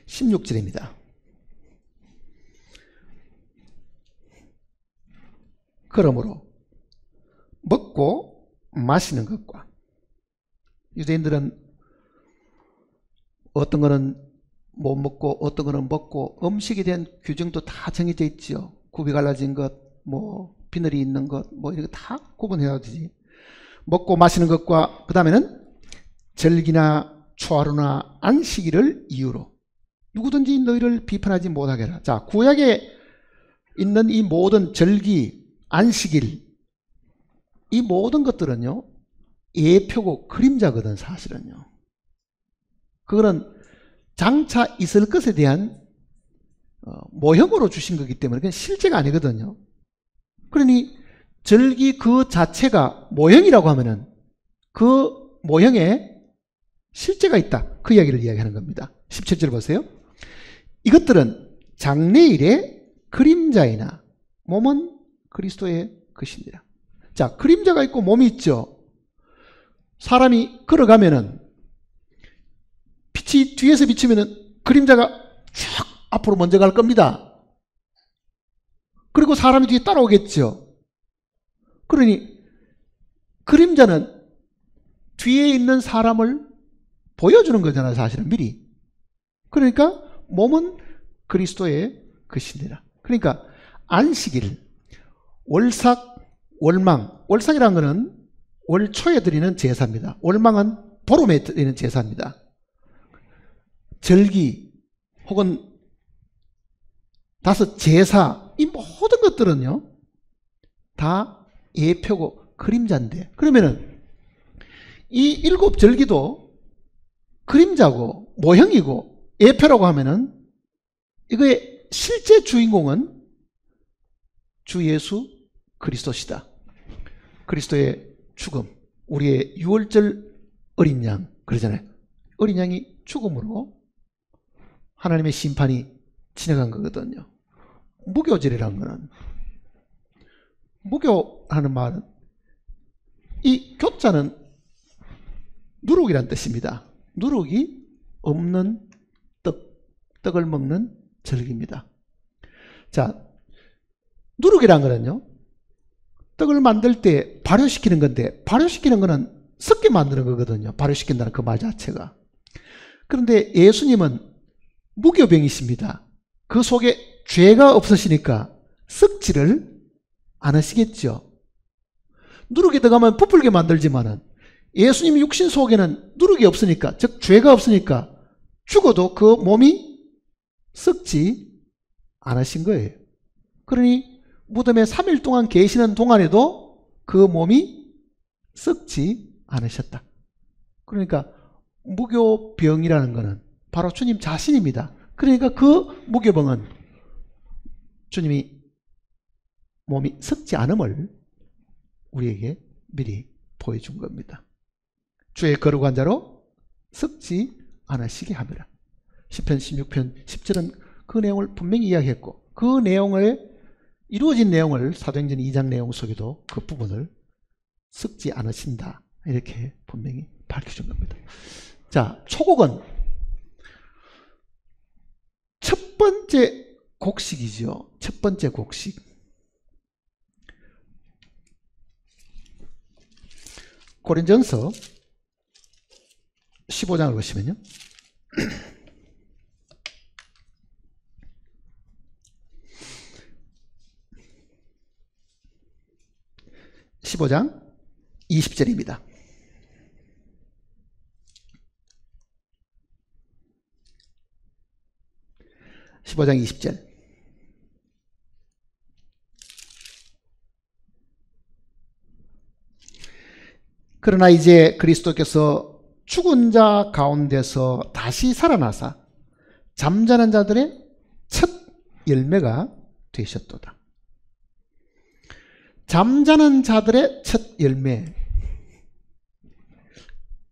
A: 16절입니다. 그러므로 먹고 마시는 것과, 유대인들은 어떤 거는 못 먹고 어떤 거는 먹고 음식에 대한 규정도 다 정해져 있죠. 굽이 갈라진 것, 뭐 비늘이 있는 것, 뭐 이런 거 다 구분해야 되지. 먹고 마시는 것과 그 다음에는 절기나 초하루나 안식일을 이유로 누구든지 너희를 비판하지 못하게 하라. 자, 구약에 있는 이 모든 절기, 안식일, 이 모든 것들은요 예표고 그림자거든. 사실은요 그거는 장차 있을 것에 대한 모형으로 주신 거기 때문에 그건 실제가 아니거든요. 그러니 절기 그 자체가 모형이라고 하면은 그 모형에 실제가 있다, 그 이야기를 이야기하는 겁니다. 17절 보세요. 이것들은 장래일의 그림자이나 몸은 그리스도의 것이니라. 자, 그림자가 있고 몸이 있죠. 사람이 걸어가면은 빛이 뒤에서 비치면은 그림자가 쭉 앞으로 먼저 갈 겁니다. 그리고 사람이 뒤에 따라오겠죠. 그러니 그림자는 뒤에 있는 사람을 보여주는 거잖아요. 사실은 미리. 그러니까 몸은 그리스도의 것이니라. 그러니까 안식일, 월삭, 월망. 월삭이라는 것은 월초에 드리는 제사입니다. 월망은 보름에 드리는 제사입니다. 절기 혹은 다섯 제사, 이 모든 것들은요 다 예표고 그림자인데, 그러면은 이 일곱 절기도 그림자고 모형이고 예표라고 하면은 이거의 실제 주인공은 주 예수 그리스도시다. 그리스도의 죽음, 우리의 유월절 어린 양 그러잖아요. 어린 양이 죽음으로 하나님의 심판이 지나간 거거든요. 무교절이라는 거는, 무교하는 말은 이 교자는 누룩이란 뜻입니다. 누룩이 없는 떡을 먹는 절기입니다. 자, 누룩이란 거는요 떡을 만들 때 발효시키는 건데, 발효시키는 거는 썩게 만드는 거거든요. 발효시킨다는 그 말 자체가. 그런데 예수님은 무교병이십니다. 그 속에 죄가 없으시니까 썩지를 않으시겠죠. 누룩이 들어가면 부풀게 만들지만은 예수님 육신 속에는 누룩이 없으니까, 즉 죄가 없으니까 죽어도 그 몸이 썩지 않으신 거예요. 그러니 무덤에 3일 동안 계시는 동안에도 그 몸이 썩지 않으셨다. 그러니까 무교병이라는 것은 바로 주님 자신입니다. 그러니까 그 무교병은 주님이 몸이 썩지 않음을 우리에게 미리 보여준 겁니다. 주의 거룩한 자로 썩지 않으시게 합니다. 시편 16편 10절은 그 내용을 분명히 이야기했고, 그 내용을 이루어진 내용을 사도행전 2장 내용 속에도 그 부분을 썩지 않으신다 이렇게 분명히 밝혀준 겁니다. 자, 초곡은 첫 번째 곡식이죠. 첫 번째 곡식. 고린전서 15장을 보시면요. 15장 20절입니다. (15장 20절) 그러나 이제 그리스도께서 죽은 자 가운데서 다시 살아나사 잠자는 자들의 첫 열매가 되셨도다. 잠자는 자들의 첫 열매.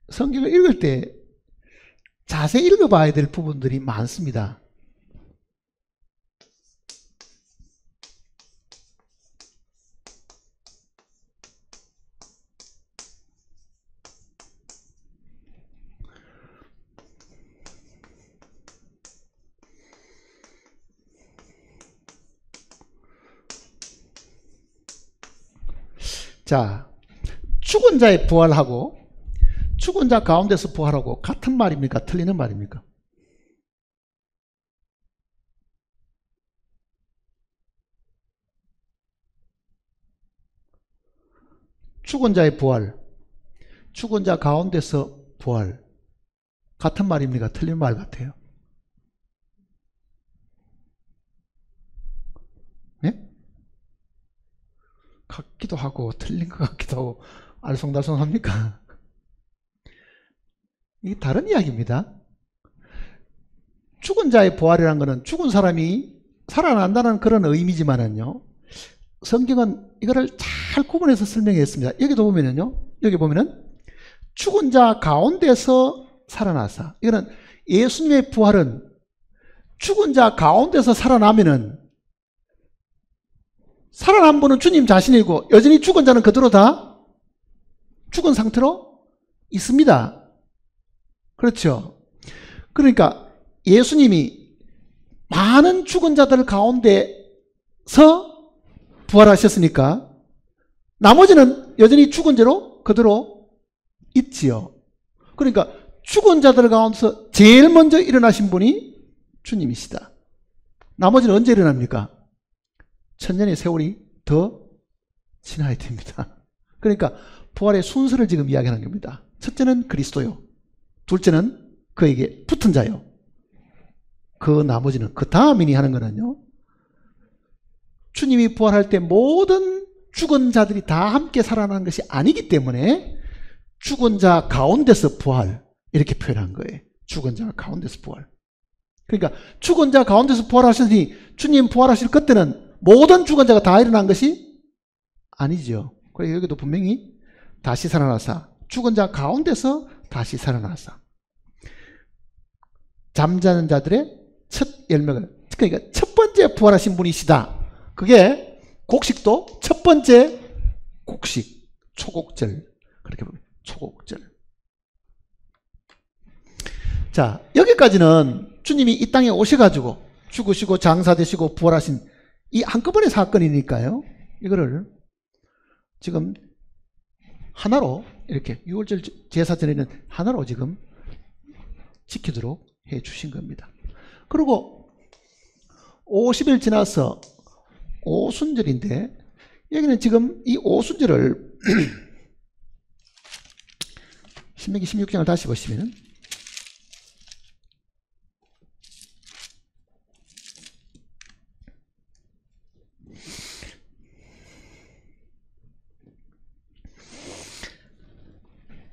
A: 성경을 읽을 때 자세히 읽어봐야 될 부분들이 많습니다. 자, 죽은 자의 부활하고 죽은 자 가운데서 부활하고 같은 말입니까? 틀리는 말입니까? 죽은 자의 부활, 죽은 자 가운데서 부활, 같은 말입니까? 틀린 말 같아요. 네? 같기도 하고 틀린 것 같기도 하고 알쏭달쏭합니까? 이게 다른 이야기입니다. 죽은 자의 부활이라는 것은 죽은 사람이 살아난다는 그런 의미지만은요, 성경은 이거를 잘 구분해서 설명했습니다. 여기도 보면은요, 여기 보면은 죽은 자 가운데서 살아나사, 이거는 예수님의 부활은 죽은 자 가운데서 살아나면은 살아난 분은 주님 자신이고 여전히 죽은 자는 그대로 다 죽은 상태로 있습니다. 그렇죠? 그러니까 예수님이 많은 죽은 자들 가운데서 부활하셨으니까 나머지는 여전히 죽은 죄로 그대로 있지요. 그러니까 죽은 자들 가운데서 제일 먼저 일어나신 분이 주님이시다. 나머지는 언제 일어납니까? 천년의 세월이 더 지나야 됩니다. 그러니까 부활의 순서를 지금 이야기하는 겁니다. 첫째는 그리스도요. 둘째는 그에게 붙은 자요. 그 나머지는 그 다음이니 하는 거는요, 주님이 부활할 때 모든 죽은 자들이 다 함께 살아나는 것이 아니기 때문에 죽은 자 가운데서 부활, 이렇게 표현한 거예요. 죽은 자 가운데서 부활. 그러니까 죽은 자 가운데서 부활하셨으니 주님 부활하실 그때는 모든 죽은 자가 다 일어난 것이 아니죠. 그래서 여기도 분명히 다시 살아나사, 죽은 자 가운데서 다시 살아나사, 잠자는 자들의 첫 열매를, 그러니까 첫 번째 부활하신 분이시다. 그게 곡식도 첫 번째 곡식, 초곡절, 그렇게 보면 초곡절. 자, 여기까지는 주님이 이 땅에 오셔가지고 죽으시고 장사되시고 부활하신 이 한꺼번에 사건이니까요, 이거를 지금 하나로 이렇게 유월절 제사 전에는 하나로 지금 지키도록 해 주신 겁니다. 그리고 50일 지나서 오순절인데, 여기는 지금 이 오순절을 신명기 16장을 다시 보시면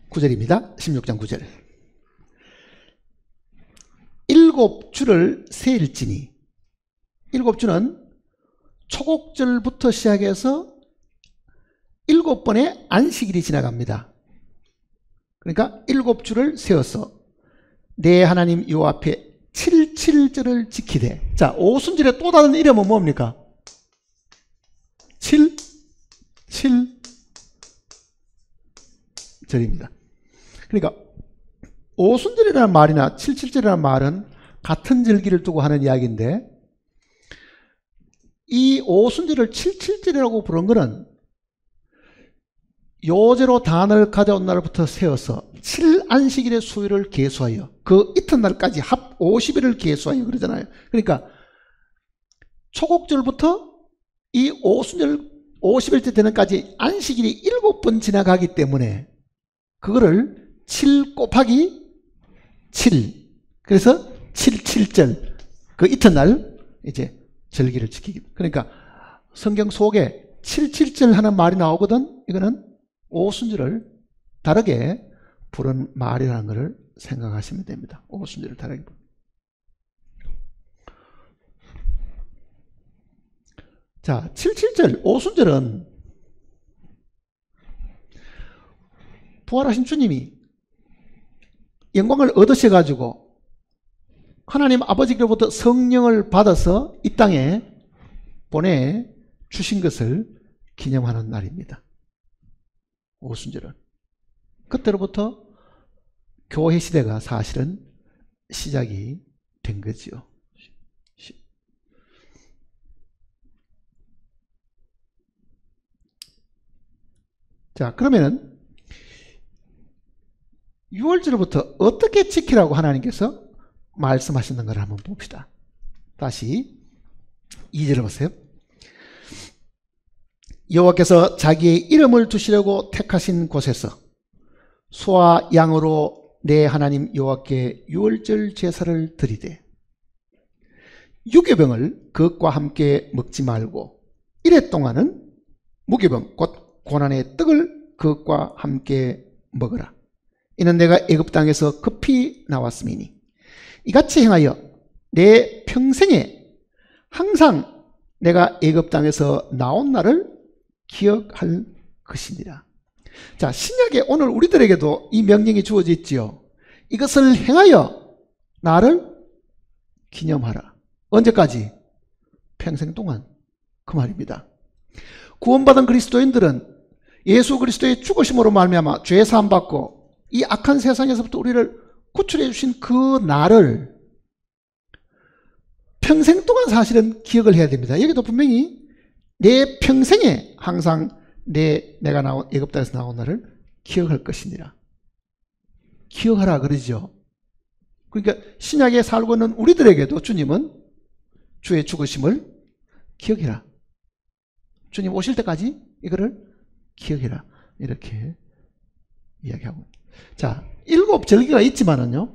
A: 구절입니다. 16장 9절. 일곱 주를 세일지니, 일곱 주는 초곡절부터 시작해서 7번의 안식일이 지나갑니다. 그러니까 7주를 세워서 내 하나님 여호와 앞에 77절을 지키되. 자, 오순절의 또 다른 이름은 뭡니까? 77절입니다. 그러니까 오순절이라는 말이나 77절이라는 말은 같은 절기를 두고 하는 이야기인데, 이 오순절을 77절이라고 부른 것은 요제로 단을 가져온 날부터 세워서 7안식일의 수요일을 계수하여 그 이튿날까지 합 50일을 계수하여 그러잖아요. 그러니까 초곡절부터 이 오순절 50일째 되는까지 안식일이 7번 지나가기 때문에 그거를 7 곱하기 7, 그래서 77절, 그 이튿날 이제 절기를 지키기. 그러니까 성경 속에 77절 하는 말이 나오거든. 이거는 오순절을 다르게 부른 말이라는 것을 생각하시면 됩니다. 오순절을 다르게 부른. 자, 77절 오순절은 부활하신 주님이 영광을 얻으셔가지고 하나님 아버지께로부터 성령을 받아서 이 땅에 보내주신 것을 기념하는 날입니다. 오순절은. 그때로부터 교회 시대가 사실은 시작이 된 거지요. 자, 그러면은 6월절부터 어떻게 지키라고 하나님께서 말씀하시는 걸 한번 봅시다. 다시 2절을 보세요. 여호와께서 자기의 이름을 두시려고 택하신 곳에서 소와 양으로 내 하나님 여호와께 유월절 제사를 드리되 유교병을 그것과 함께 먹지 말고 이래 동안은 무교병 곧 고난의 떡을 그것과 함께 먹으라. 이는 내가 애굽 땅에서 급히 나왔음이니 이같이 행하여 내 평생에 항상 내가 애굽 땅에서 나온 날을 기억할 것이니라. 자, 신약에 오늘 우리들에게도 이 명령이 주어져 있지요. 이것을 행하여 나를 기념하라. 언제까지? 평생 동안. 그 말입니다. 구원받은 그리스도인들은 예수 그리스도의 죽으심으로 말미암아 죄 사함 받고 이 악한 세상에서부터 우리를 구출해 주신 그 날을 평생 동안 사실은 기억을 해야 됩니다. 여기도 분명히 내 평생에 항상 내가 나온 애굽 땅에서 나온 날을 기억할 것이니라. 기억하라 그러죠. 그러니까 신약에 살고 있는 우리들에게도 주님은 주의 죽으심을 기억해라. 주님 오실 때까지 이거를 기억해라. 이렇게 이야기하고. 자, 7절기가 있지만은요.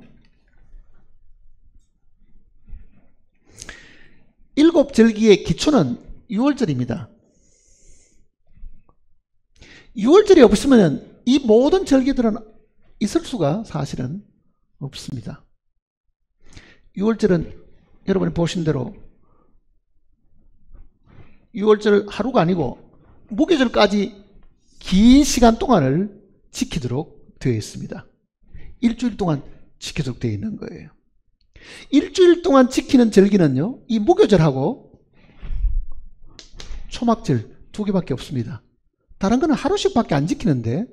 A: 7절기의 기초는 6월절입니다. 6월절이 없으면 이 모든 절기들은 있을 수가 사실은 없습니다. 6월절은 여러분이 보신 대로 6월절 하루가 아니고 무교절까지 긴 시간 동안을 지키도록 되어 있습니다. 일주일 동안 지키도록 되어 있는 거예요. 일주일 동안 지키는 절기는요, 이 무교절하고 초막절 2개밖에 없습니다. 다른 거는 하루씩 밖에 안 지키는데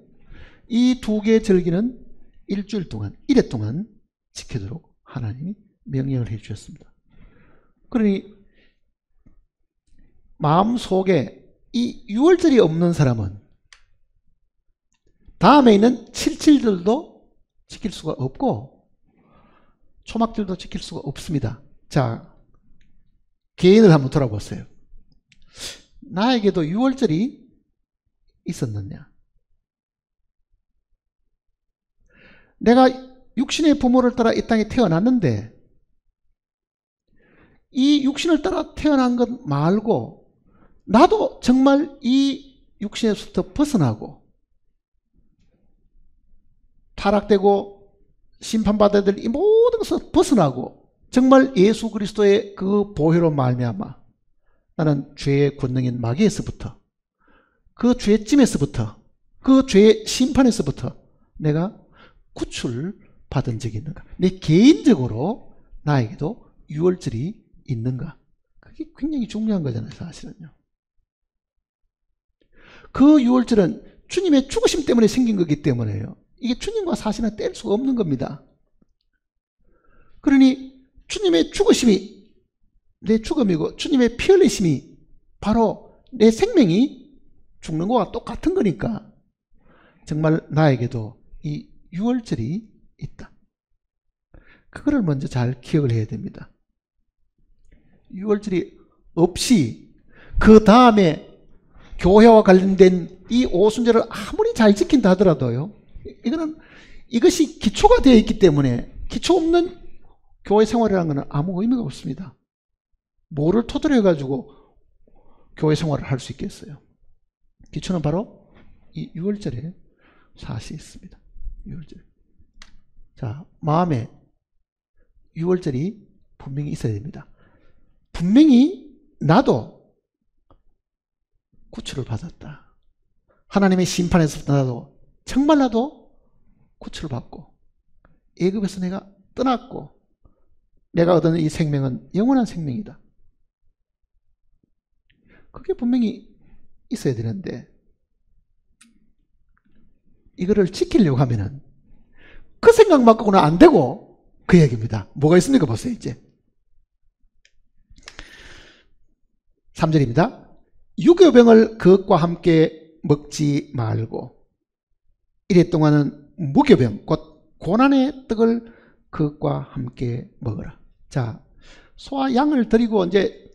A: 이 2개의 절기는 일주일 동안, 1회 동안 지키도록 하나님이 명령을 해 주셨습니다. 그러니 마음속에 이 6월절이 없는 사람은 다음에 있는 7.7절도 지킬 수가 없고 초막절도 지킬 수가 없습니다. 자, 개인을 한번 돌아보세요. 나에게도 6월절이 있었느냐? 내가 육신의 부모를 따라 이 땅에 태어났는데 이 육신을 따라 태어난 것 말고 나도 정말 이 육신에서부터 벗어나고 타락되고 심판받아야 될 이 모든 것을 벗어나고 정말 예수 그리스도의 그 보혈로 말미암아 나는 죄의 권능인 마귀에서부터 그 죄짐에서부터 그 죄의 심판에서부터 내가 구출받은 적이 있는가? 내 개인적으로 나에게도 6월절이 있는가? 그게 굉장히 중요한 거잖아요, 사실은요. 그 6월절은 주님의 죽으심 때문에 생긴 거기 때문에요. 이게 주님과 사실은 뗄 수가 없는 겁니다. 그러니 주님의 죽으심이 내 죽음이고 주님의 피 흘리심이 바로 내 생명이 죽는 거와 똑같은 거니까 정말 나에게도 이 6월절이 있다. 그거를 먼저 잘 기억을 해야 됩니다. 6월절이 없이 그 다음에 교회와 관련된 이 오순절을 아무리 잘 지킨다 하더라도요, 이것이 기초가 되어 있기 때문에 기초 없는 교회 생활이라는 것은 아무 의미가 없습니다. 뭐를 토대로 해가지고 교회 생활을 할 수 있겠어요? 기초는 바로 이 6월절에 사실이 있습니다. 6월절. 자, 마음에 6월절이 분명히 있어야 됩니다. 분명히 나도 구출을 받았다. 하나님의 심판에서 나도 정말 나도 구출을 받고 애굽에서 내가 떠났고 내가 얻은 이 생명은 영원한 생명이다. 그게 분명히 있어야 되는데 이거를 지키려고 하면은 그 생각만 갖고는 안 되고 그 얘기입니다. 뭐가 있습니까? 보세요. 이제 3절입니다. 유교병을 그것과 함께 먹지 말고 이래 동안은 무교병 곧 고난의 떡을 그것과 함께 먹어라. 자, 소와 양을 드리고 이제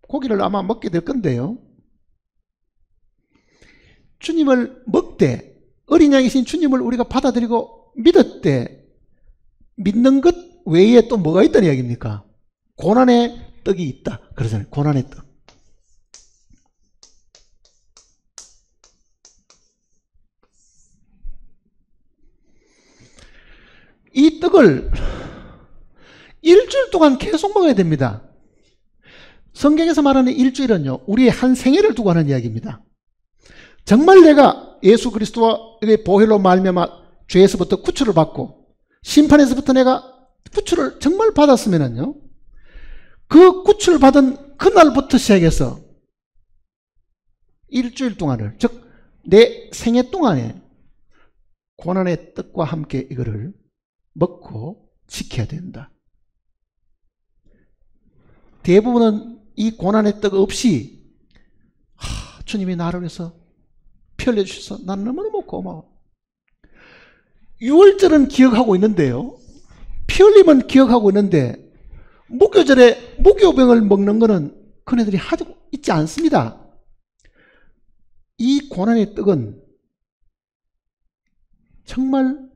A: 고기를 아마 먹게 될 건데요. 주님을 먹되 어린 양이신 주님을 우리가 받아들이고 믿었대. 믿는 것 외에 또 뭐가 있다는 이야기입니까? 고난의 떡이 있다. 그러잖아요. 고난의 떡. 이 떡을 일주일 동안 계속 먹어야 됩니다. 성경에서 말하는 일주일은요, 우리의 한 생애를 두고 하는 이야기입니다. 정말 내가 예수 그리스도의 보혈로 말미암아 죄에서부터 구출을 받고 심판에서부터 내가 구출을 정말 받았으면은요, 그 구출을 받은 그날부터 시작해서 일주일 동안을, 즉 내 생애 동안에 고난의 떡과 함께 이거를 먹고 지켜야 된다. 대부분은 이 고난의 떡 없이 주님이 나를 위해서 피 흘려주셔서 난 너무너무 고마워. 유월절은 기억하고 있는데요, 피 흘림은 기억하고 있는데 무교절에 무교병을 먹는 것은 그네들이 하고 있지 않습니다. 이 고난의 떡은 정말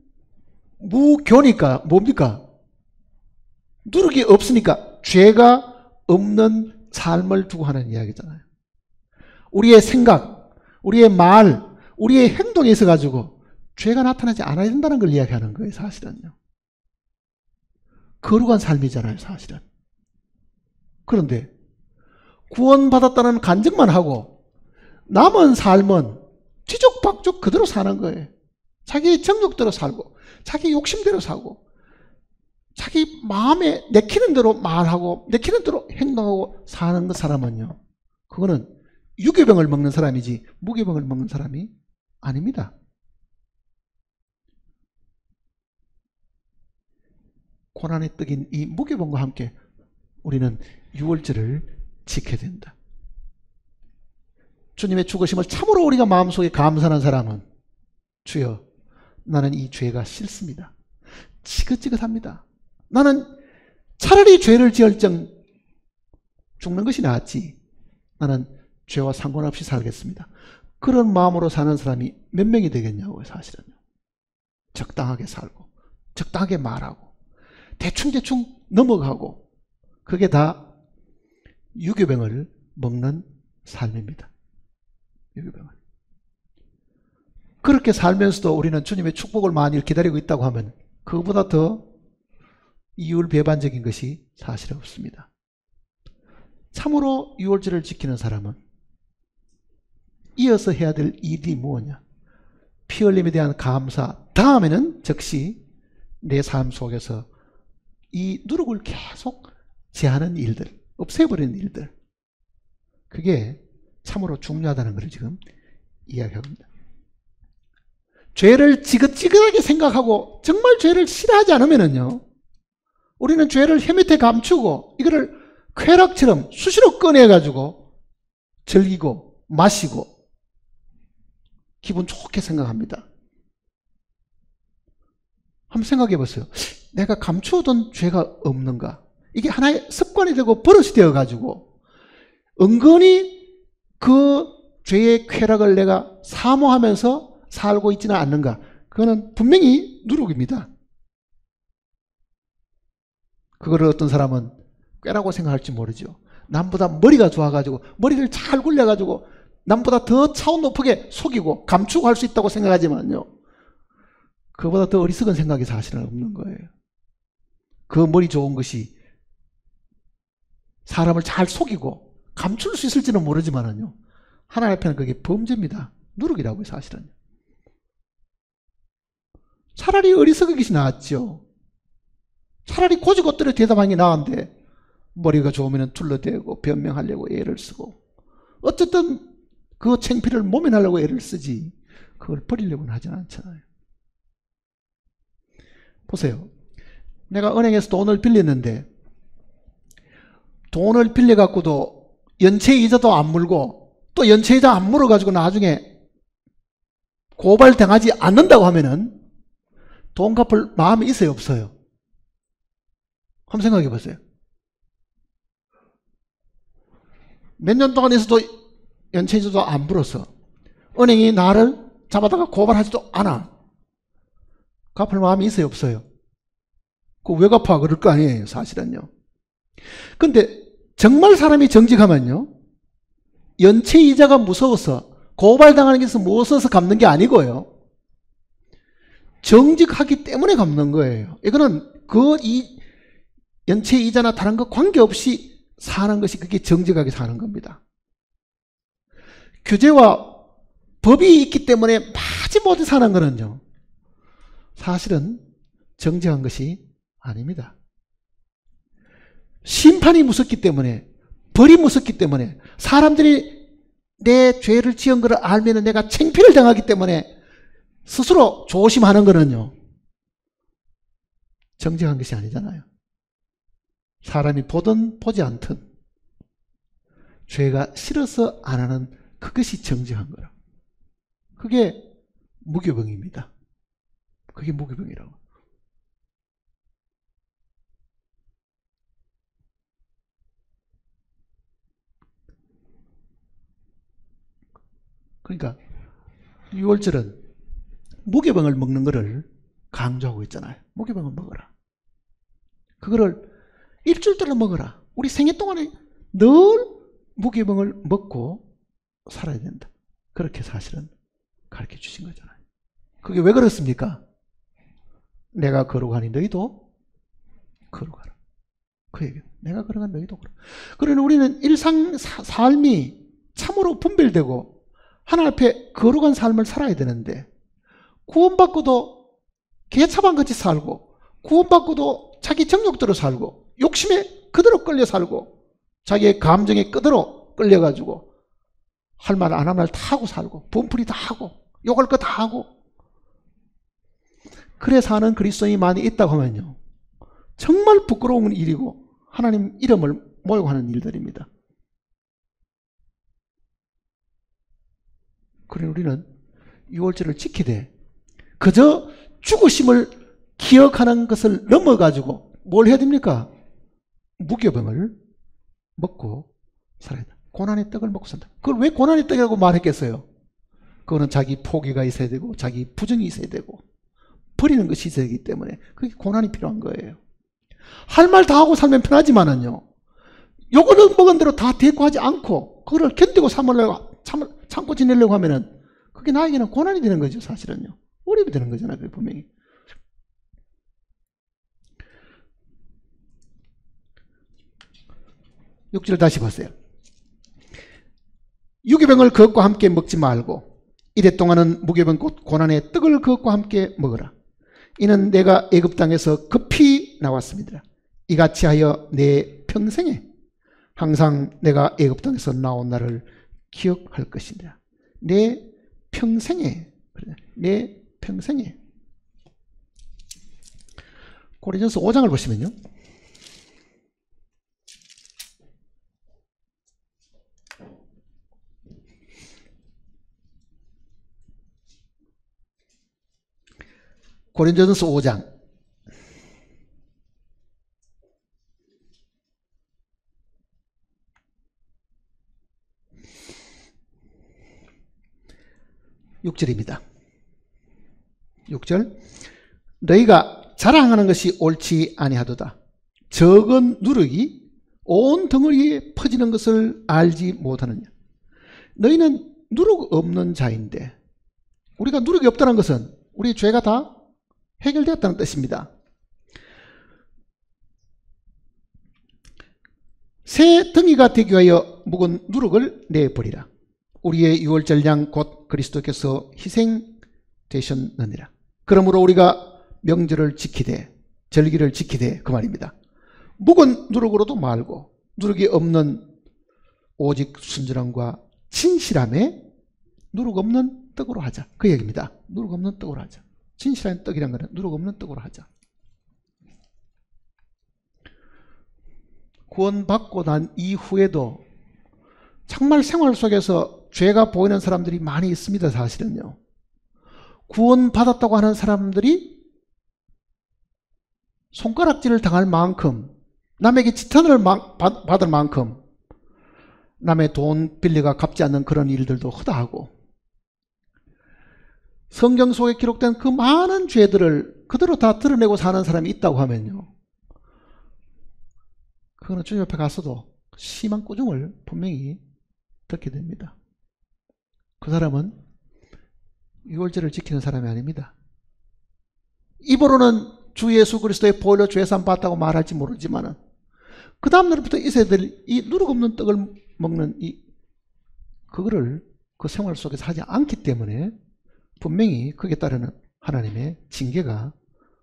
A: 무교니까 뭡니까? 누룩이 없으니까 죄가 없는 삶을 두고 하는 이야기잖아요. 우리의 생각, 우리의 말, 우리의 행동에 있어 가지고 죄가 나타나지 않아야 된다는 걸 이야기하는 거예요. 사실은요. 거룩한 삶이잖아요. 사실은. 그런데 구원받았다는 간증만 하고 남은 삶은 뒤죽박죽 그대로 사는 거예요. 자기 정욕대로 살고 자기 욕심대로 살고 자기 마음에 내키는 대로 말하고 내키는 대로 행동하고 사는 그 사람은요, 그거는 유교병을 먹는 사람이지 무교병을 먹는 사람이 아닙니다. 고난의 떡인 이 무교병과 함께 우리는 유월절을 지켜야 된다. 주님의 죽으심을 참으로 우리가 마음속에 감사하는 사람은 주여 나는 이 죄가 싫습니다. 지긋지긋합니다. 나는 차라리 죄를 지을정 죽는 것이 낫지 나는 죄와 상관없이 살겠습니다. 그런 마음으로 사는 사람이 몇 명이 되겠냐고요. 사실은요. 적당하게 살고 적당하게 말하고 대충대충 넘어가고 그게 다 유교병을 먹는 삶입니다. 유교병을. 그렇게 살면서도 우리는 주님의 축복을 많이 기다리고 있다고 하면 그거보다 더 이율배반적인 것이 사실 없습니다. 참으로 유월절을 지키는 사람은 이어서 해야 될 일이 무엇이냐? 피 흘림에 대한 감사, 다음에는 즉시 내 삶 속에서 이 누룩을 계속 제하는 일들, 없애버리는 일들, 그게 참으로 중요하다는 것을 지금 이야기합니다. 죄를 지긋지긋하게 생각하고 정말 죄를 싫어하지 않으면요, 우리는 죄를 혀밑에 감추고 이거를 쾌락처럼 수시로 꺼내가지고 즐기고 마시고 기분 좋게 생각합니다. 한번 생각해 보세요. 내가 감추어둔 죄가 없는가? 이게 하나의 습관이 되고 버릇이 되어가지고 은근히 그 죄의 쾌락을 내가 사모하면서 살고 있지는 않는가? 그거는 분명히 누룩입니다. 그거를 어떤 사람은 꾀라고 생각할지 모르죠. 남보다 머리가 좋아가지고 머리를 잘 굴려가지고 남보다 더 차원 높게 속이고 감추고 할 수 있다고 생각하지만요, 그보다 더 어리석은 생각이 사실은 없는 거예요. 그 머리 좋은 것이 사람을 잘 속이고 감출 수 있을지는 모르지만요, 하나님 앞에는 그게 범죄입니다. 누룩이라고요. 사실은. 차라리 어리석은 것이 낫죠. 차라리 고지것대로 대답하는 게 나은데 머리가 좋으면 둘러대고 변명하려고 애를 쓰고 어쨌든 그 창피를 모면하려고 애를 쓰지 그걸 버리려고는 하진 않잖아요. 보세요. 내가 은행에서 돈을 빌렸는데 돈을 빌려갖고도 연체이자도 안 물고 또 연체이자 안 물어가지고 나중에 고발당하지 않는다고 하면은 돈 갚을 마음이 있어요, 없어요? 한번 생각해 보세요. 몇 년 동안 있어도 연체이자도 안 불었어. 은행이 나를 잡아다가 고발하지도 않아. 갚을 마음이 있어요, 없어요? 그거 왜 갚아? 그럴 거 아니에요, 사실은요. 근데 정말 사람이 정직하면요, 연체이자가 무서워서 고발당하는 게 무서워서 갚는 게 아니고요, 정직하기 때문에 갚는 거예요. 이거는 이 연체이자나 다른 거 관계없이 사는 것이 그게 정직하게 사는 겁니다. 규제와 법이 있기 때문에 마지못해 사는 거는요, 사실은 정직한 것이 아닙니다. 심판이 무섭기 때문에, 벌이 무섭기 때문에, 사람들이 내 죄를 지은 것을 알면 내가 창피를 당하기 때문에 스스로 조심하는 거는요, 정직한 것이 아니잖아요. 사람이 보든 보지 않든 죄가 싫어서 안 하는 그것이 정직한 거라. 그게 무교병입니다. 그게 무교병이라고. 그러니까 6월절은 무교병을 먹는 것을 강조하고 있잖아요. 무교병을 먹어라. 그거를 일주일 동안 먹어라. 우리 생애 동안에 늘 무교병을 먹고 살아야 된다. 그렇게 사실은 가르쳐 주신 거잖아요. 그게 왜 그렇습니까? 내가 걸어가니 너희도 걸어가라. 그 얘기예요. 내가 걸어가니 너희도 걸어가라. 그러니 우리는 일상 삶이 참으로 분별되고 하나님 앞에 거룩한 삶을 살아야 되는데, 구원받고도 개차반같이 살고, 구원받고도 자기 정욕대로 살고, 욕심에 그대로 끌려 살고, 자기의 감정에 그대로 끌려가지고 할 말 안 할 말 다 하고 살고, 분풀이 다 하고, 욕할 거 다 하고, 그래 사는 그리스도인이 많이 있다고 하면요, 정말 부끄러운 일이고 하나님 이름을 모욕하는 일들입니다. 그래 우리는 6월절을 지키되 그저 죽으심을 기억하는 것을 넘어가지고 뭘 해야 됩니까? 무교병을 먹고 살아야 돼. 고난의 떡을 먹고 산다. 그걸 왜 고난의 떡이라고 말했겠어요? 그거는 자기 포기가 있어야 되고 자기 부정이 있어야 되고 버리는 것이 있어야 되기 때문에 그게 고난이 필요한 거예요. 할 말 다 하고 살면 편하지만은요, 요거는 먹은 대로 다 대꾸하지 않고 그거를 견디고 참고 지내려고 하면은 그게 나에게는 고난이 되는 거죠. 사실은요, 어려움이 되는 거잖아요. 그게 분명히. 육절 다시 보세요. 유교병을 그것과 함께 먹지 말고 이래 동안은 무교병 곧 고난의 떡을 그것과 함께 먹으라. 이는 내가 애굽 땅에서 급히 나왔습니다. 이같이 하여 내 평생에 항상 내가 애굽 땅에서 나온 날을 기억할 것이다. 내 평생에, 내 평생에. 고린도전서 5장을 보시면요, 고린도전서 5장 6절입니다. 6절. 너희가 자랑하는 것이 옳지 아니하도다. 적은 누룩이 온 덩어리에 퍼지는 것을 알지 못하느냐. 너희는 누룩 없는 자인데, 우리가 누룩이 없다는 것은 우리 죄가 다 해결되었다는 뜻입니다. 새 덩이가 되기 위하여 묵은 누룩을 내버리라. 우리의 유월절 양 곧 그리스도께서 희생되셨느니라. 그러므로 우리가 명절을 지키되 절기를 지키되 그 말입니다. 묵은 누룩으로도 말고 누룩이 없는 오직 순전함과 진실함에 누룩 없는 떡으로 하자. 그 얘기입니다. 누룩 없는 떡으로 하자. 진실한 떡이란 거는 누룩 없는 떡으로 하자. 구원받고 난 이후에도 정말 생활 속에서 죄가 보이는 사람들이 많이 있습니다. 사실은요. 구원받았다고 하는 사람들이 손가락질을 당할 만큼, 남에게 지탄을 받을 만큼 남의 돈 빌려가 갚지 않는 그런 일들도 허다하고, 성경 속에 기록된 그 많은 죄들을 그대로 다 드러내고 사는 사람이 있다고 하면요, 그거는 주님 옆에 가서도 심한 꾸중을 분명히 듣게 됩니다. 그 사람은 유월절을 지키는 사람이 아닙니다. 입으로는 주 예수 그리스도의 보혈로 죄산 받았다고 말할지 모르지만은 그 다음날부터 이 세대들 이 누룩 없는 떡을 먹는 그거를 그 생활 속에서 하지 않기 때문에 분명히 거기에 따르는 하나님의 징계가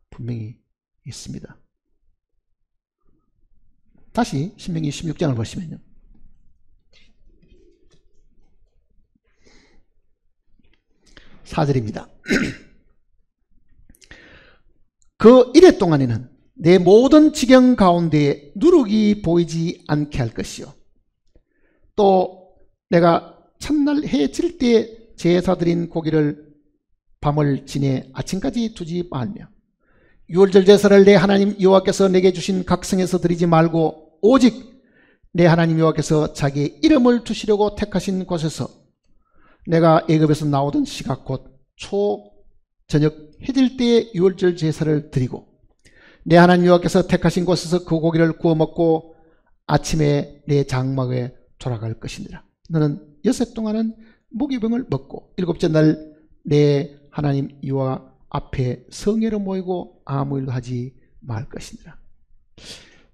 A: 분명히 있습니다. 다시 신명기 16장을 보시면요, 4절입니다. 그 이래 동안에는 내 모든 지경 가운데에 누룩이 보이지 않게 할 것이요, 또 내가 첫날 해 질 때 제사 드린 고기를 밤을 지내 아침까지 두지 말며 유월절 제사를 내 하나님 여호와께서 내게 주신 각 성에서 드리지 말고 오직 내 하나님 여호와께서 자기의 이름을 두시려고 택하신 곳에서 내가 애굽에서 나오던 시각 곧 초저녁 해질 때에 유월절 제사를 드리고 내 하나님 여호와께서 택하신 곳에서 그 고기를 구워 먹고 아침에 내 장막에 돌아갈 것이니라. 너는 여섯 동안은 무기병을 먹고 일곱째 날 내 하나님 여호와 앞에 성회로 모이고 아무 일도 하지 말 것이니라.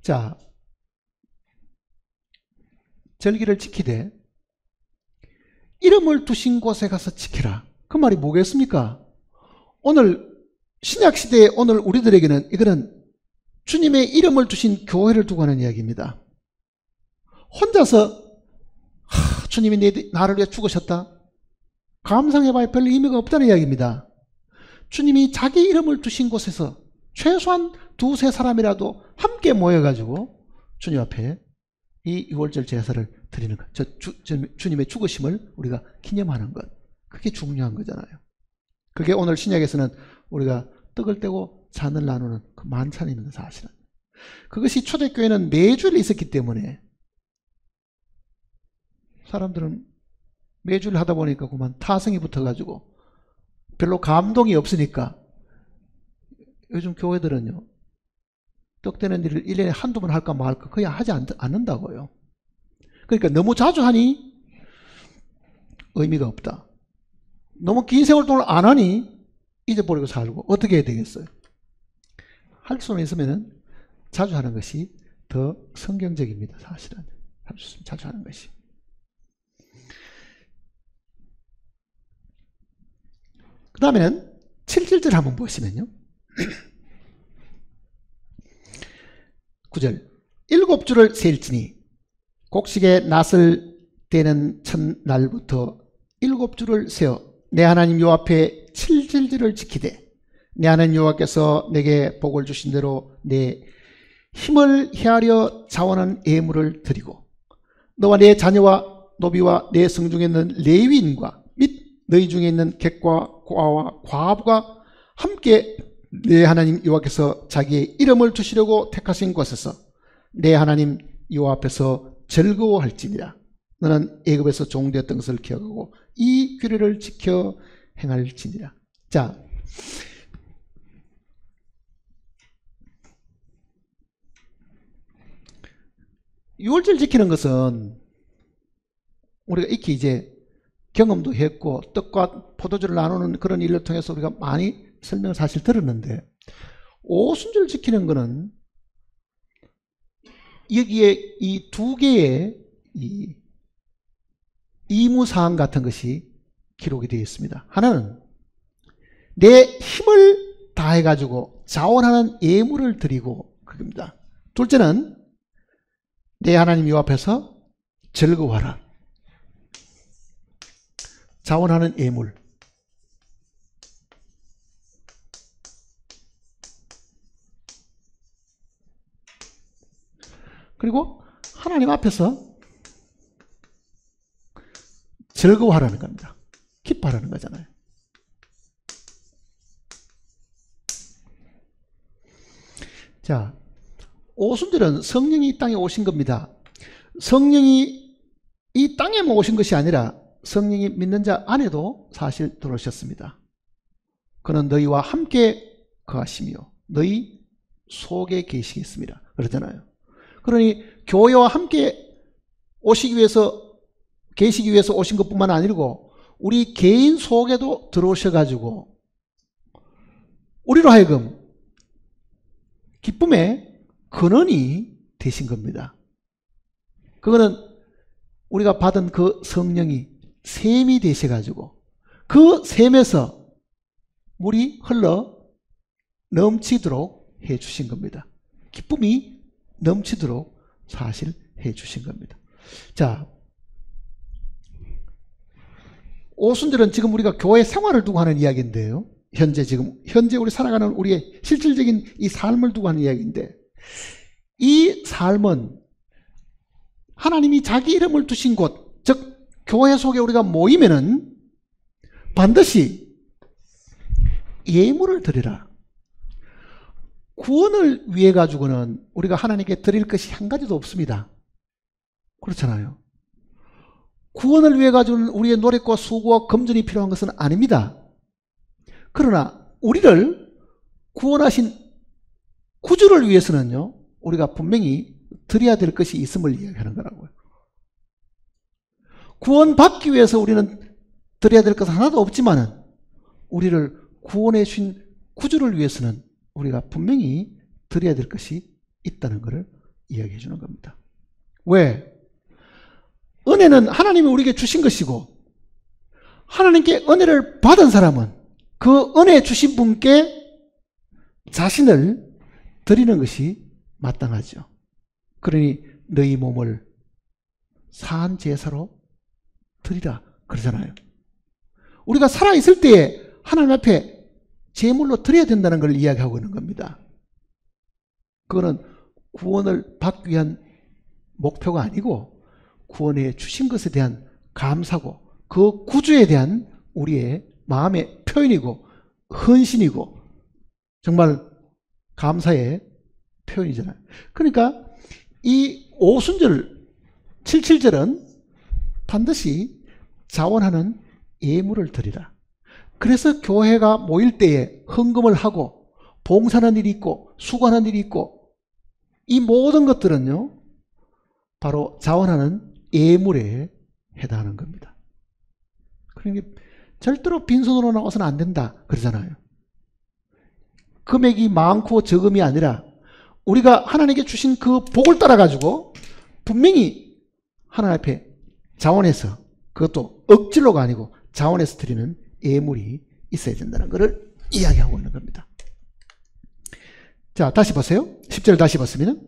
A: 자, 절기를 지키되 이름을 두신 곳에 가서 지키라. 그 말이 뭐겠습니까? 오늘 신약시대에 오늘 우리들에게는 이거는 주님의 이름을 두신 교회를 두고 하는 이야기입니다. 혼자서 주님이 나를 위해 죽으셨다, 감상해봐야 별 의미가 없다는 이야기입니다. 주님이 자기 이름을 두신 곳에서 최소한 두세 사람이라도 함께 모여가지고 주님 앞에 이 유월절 제사를 드리는 것, 주님의 죽으심을 우리가 기념하는 것, 그게 중요한 거잖아요. 그게 오늘 신약에서는 우리가 떡을 떼고 잔을 나누는 그 만찬입니다. 사실은 그것이 초대교회는 매주일 있었기 때문에 사람들은 매주일 하다 보니까 그만 타성이 붙어가지고 별로 감동이 없으니까 요즘 교회들은요, 떡 떼는 일을 1년에 한두 번 할까 말까 거의 하지 않는다고요. 그러니까 너무 자주 하니 의미가 없다, 너무 긴 세월 동안 안 하니 잊어버리고 살고, 어떻게 해야 되겠어요? 할 수만 있으면 자주 하는 것이 더 성경적입니다. 사실은 할 수 있으면 자주 하는 것이. 그 다음에는 7절을 한번 보시면요, 9절 일곱 주를 셀지니 곡식의 낫을 떼는 첫날부터 일곱 주를 세어 내 하나님 여호와 앞에 7절을 지키되 내 하나님 여호와께서 내게 복을 주신 대로 내 힘을 헤아려 자원한 예물을 드리고 너와 내 자녀와 노비와 내 성중에 있는 레위인과 및 너희 중에 있는 객과 고아와 과부가 함께 내 하나님 여호와께서 자기의 이름을 두시려고 택하신 곳에서 내 하나님 여호와 앞에서 즐거워할지니라. 너는 애굽에서 종되었던 것을 기억하고 이 규례를 지켜 행할지니라. 자, 유월절 지키는 것은 우리가 익히 이제 경험도 했고 떡과 포도주를 나누는 그런 일을 통해서 우리가 많이 설명을 사실 들었는데, 오순절 지키는 것은 여기에 이 두 개의 이 의무사항 같은 것이 기록이 되어 있습니다. 하나는 내 힘을 다해가지고 자원하는 예물을 드리고 그겁니다. 둘째는 내 하나님 여호와 앞에서 즐거워하라. 자원하는 예물. 그리고 하나님 앞에서 즐거워하라는 겁니다. 기뻐하라는 거잖아요. 자, 오순절은 성령이 이 땅에 오신 겁니다. 성령이 이 땅에만 오신 것이 아니라 성령이 믿는 자 안에도 사실 들어오셨습니다. 그는 너희와 함께 거하시며 너희 속에 계시겠습니다. 그러잖아요. 그러니 교회와 함께 오시기 위해서, 계시기 위해서 오신 것뿐만 아니고 우리 개인 속에도 들어오셔가지고 우리로 하여금 기쁨의 근원이 되신 겁니다. 그거는 우리가 받은 그 성령이 샘이 되셔가지고 그 샘에서 물이 흘러 넘치도록 해 주신 겁니다. 기쁨이 넘치도록 사실 해 주신 겁니다. 자, 오순절은 지금 우리가 교회 생활을 두고 하는 이야기인데요. 현재 우리 살아가는 우리의 실질적인 이 삶을 두고 하는 이야기인데, 이 삶은 하나님이 자기 이름을 두신 곳, 즉 교회 속에 우리가 모이면은 반드시 예물을 드리라. 구원을 위해 가지고는 우리가 하나님께 드릴 것이 한 가지도 없습니다. 그렇잖아요. 구원을 위해 가지고는 우리의 노력과 수고와 검증이 필요한 것은 아닙니다. 그러나 우리를 구원하신 구주를 위해서는요, 우리가 분명히 드려야 될 것이 있음을 이야기하는 거라고요. 구원받기 위해서 우리는 드려야 될 것은 하나도 없지만은 우리를 구원해 주신 구주를 위해서는 우리가 분명히 드려야 될 것이 있다는 것을 이야기해 주는 겁니다. 왜? 은혜는 하나님이 우리에게 주신 것이고, 하나님께 은혜를 받은 사람은 그 은혜 주신 분께 자신을 드리는 것이 마땅하죠. 그러니 너희 몸을 사한 제사로 드리라 그러잖아요. 우리가 살아있을 때에 하나님 앞에 제물로 드려야 된다는 걸 이야기하고 있는 겁니다. 그거는 구원을 받기 위한 목표가 아니고 구원해 주신 것에 대한 감사고 그 구주에 대한 우리의 마음의 표현이고 헌신이고 정말 감사의 표현이잖아요. 그러니까 이 오순절 77절은 반드시 자원하는 예물을 드리라. 그래서 교회가 모일 때에 헌금을 하고 봉사하는 일이 있고 수고하는 일이 있고, 이 모든 것들은요 바로 자원하는 예물에 해당하는 겁니다. 그러니까 절대로 빈손으로 나와서는 안 된다 그러잖아요. 금액이 많고 적음이 아니라 우리가 하나님께 주신 그 복을 따라 가지고 분명히 하나님 앞에 자원해서, 그것도 억지로가 아니고 자원해서 드리는 예물이 있어야 된다는 것을 이야기하고 있는 겁니다. 자, 다시 보세요. 10절 다시 봤으면,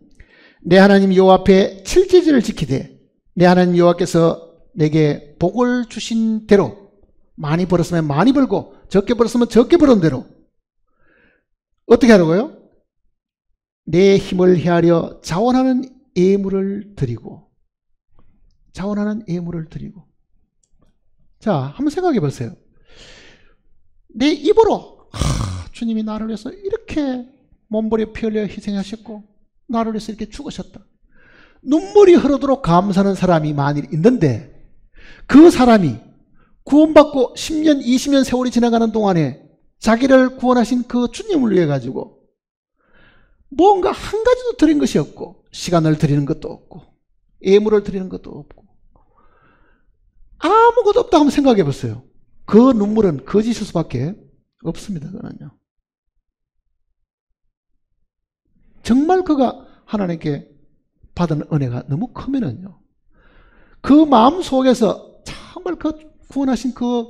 A: 내 하나님 여호와 앞에 칠제절을 지키되 내 하나님 여호와께서 내게 복을 주신 대로, 많이 벌었으면 많이 벌고 적게 벌었으면 적게 벌은 대로 어떻게 하라고요? 내 힘을 헤아려 자원하는 예물을 드리고, 자원하는 예물을 드리고. 자, 한번 생각해 보세요. 내 입으로 주님이 나를 위해서 이렇게 몸부림 피 흘려 희생하셨고 나를 위해서 이렇게 죽으셨다, 눈물이 흐르도록 감사하는 사람이 만일 있는데, 그 사람이 구원받고 10년 20년 세월이 지나가는 동안에 자기를 구원하신 그 주님을 위해 가지고 뭔가 한 가지도 드린 것이 없고, 시간을 드리는 것도 없고 예물을 드리는 것도 없고 아무것도 없다 하면 생각해 보세요. 그 눈물은 거짓일 수밖에 없습니다. 그거는요. 정말 그가 하나님께 받은 은혜가 너무 크면은요, 그 마음 속에서 정말 그 구원하신 그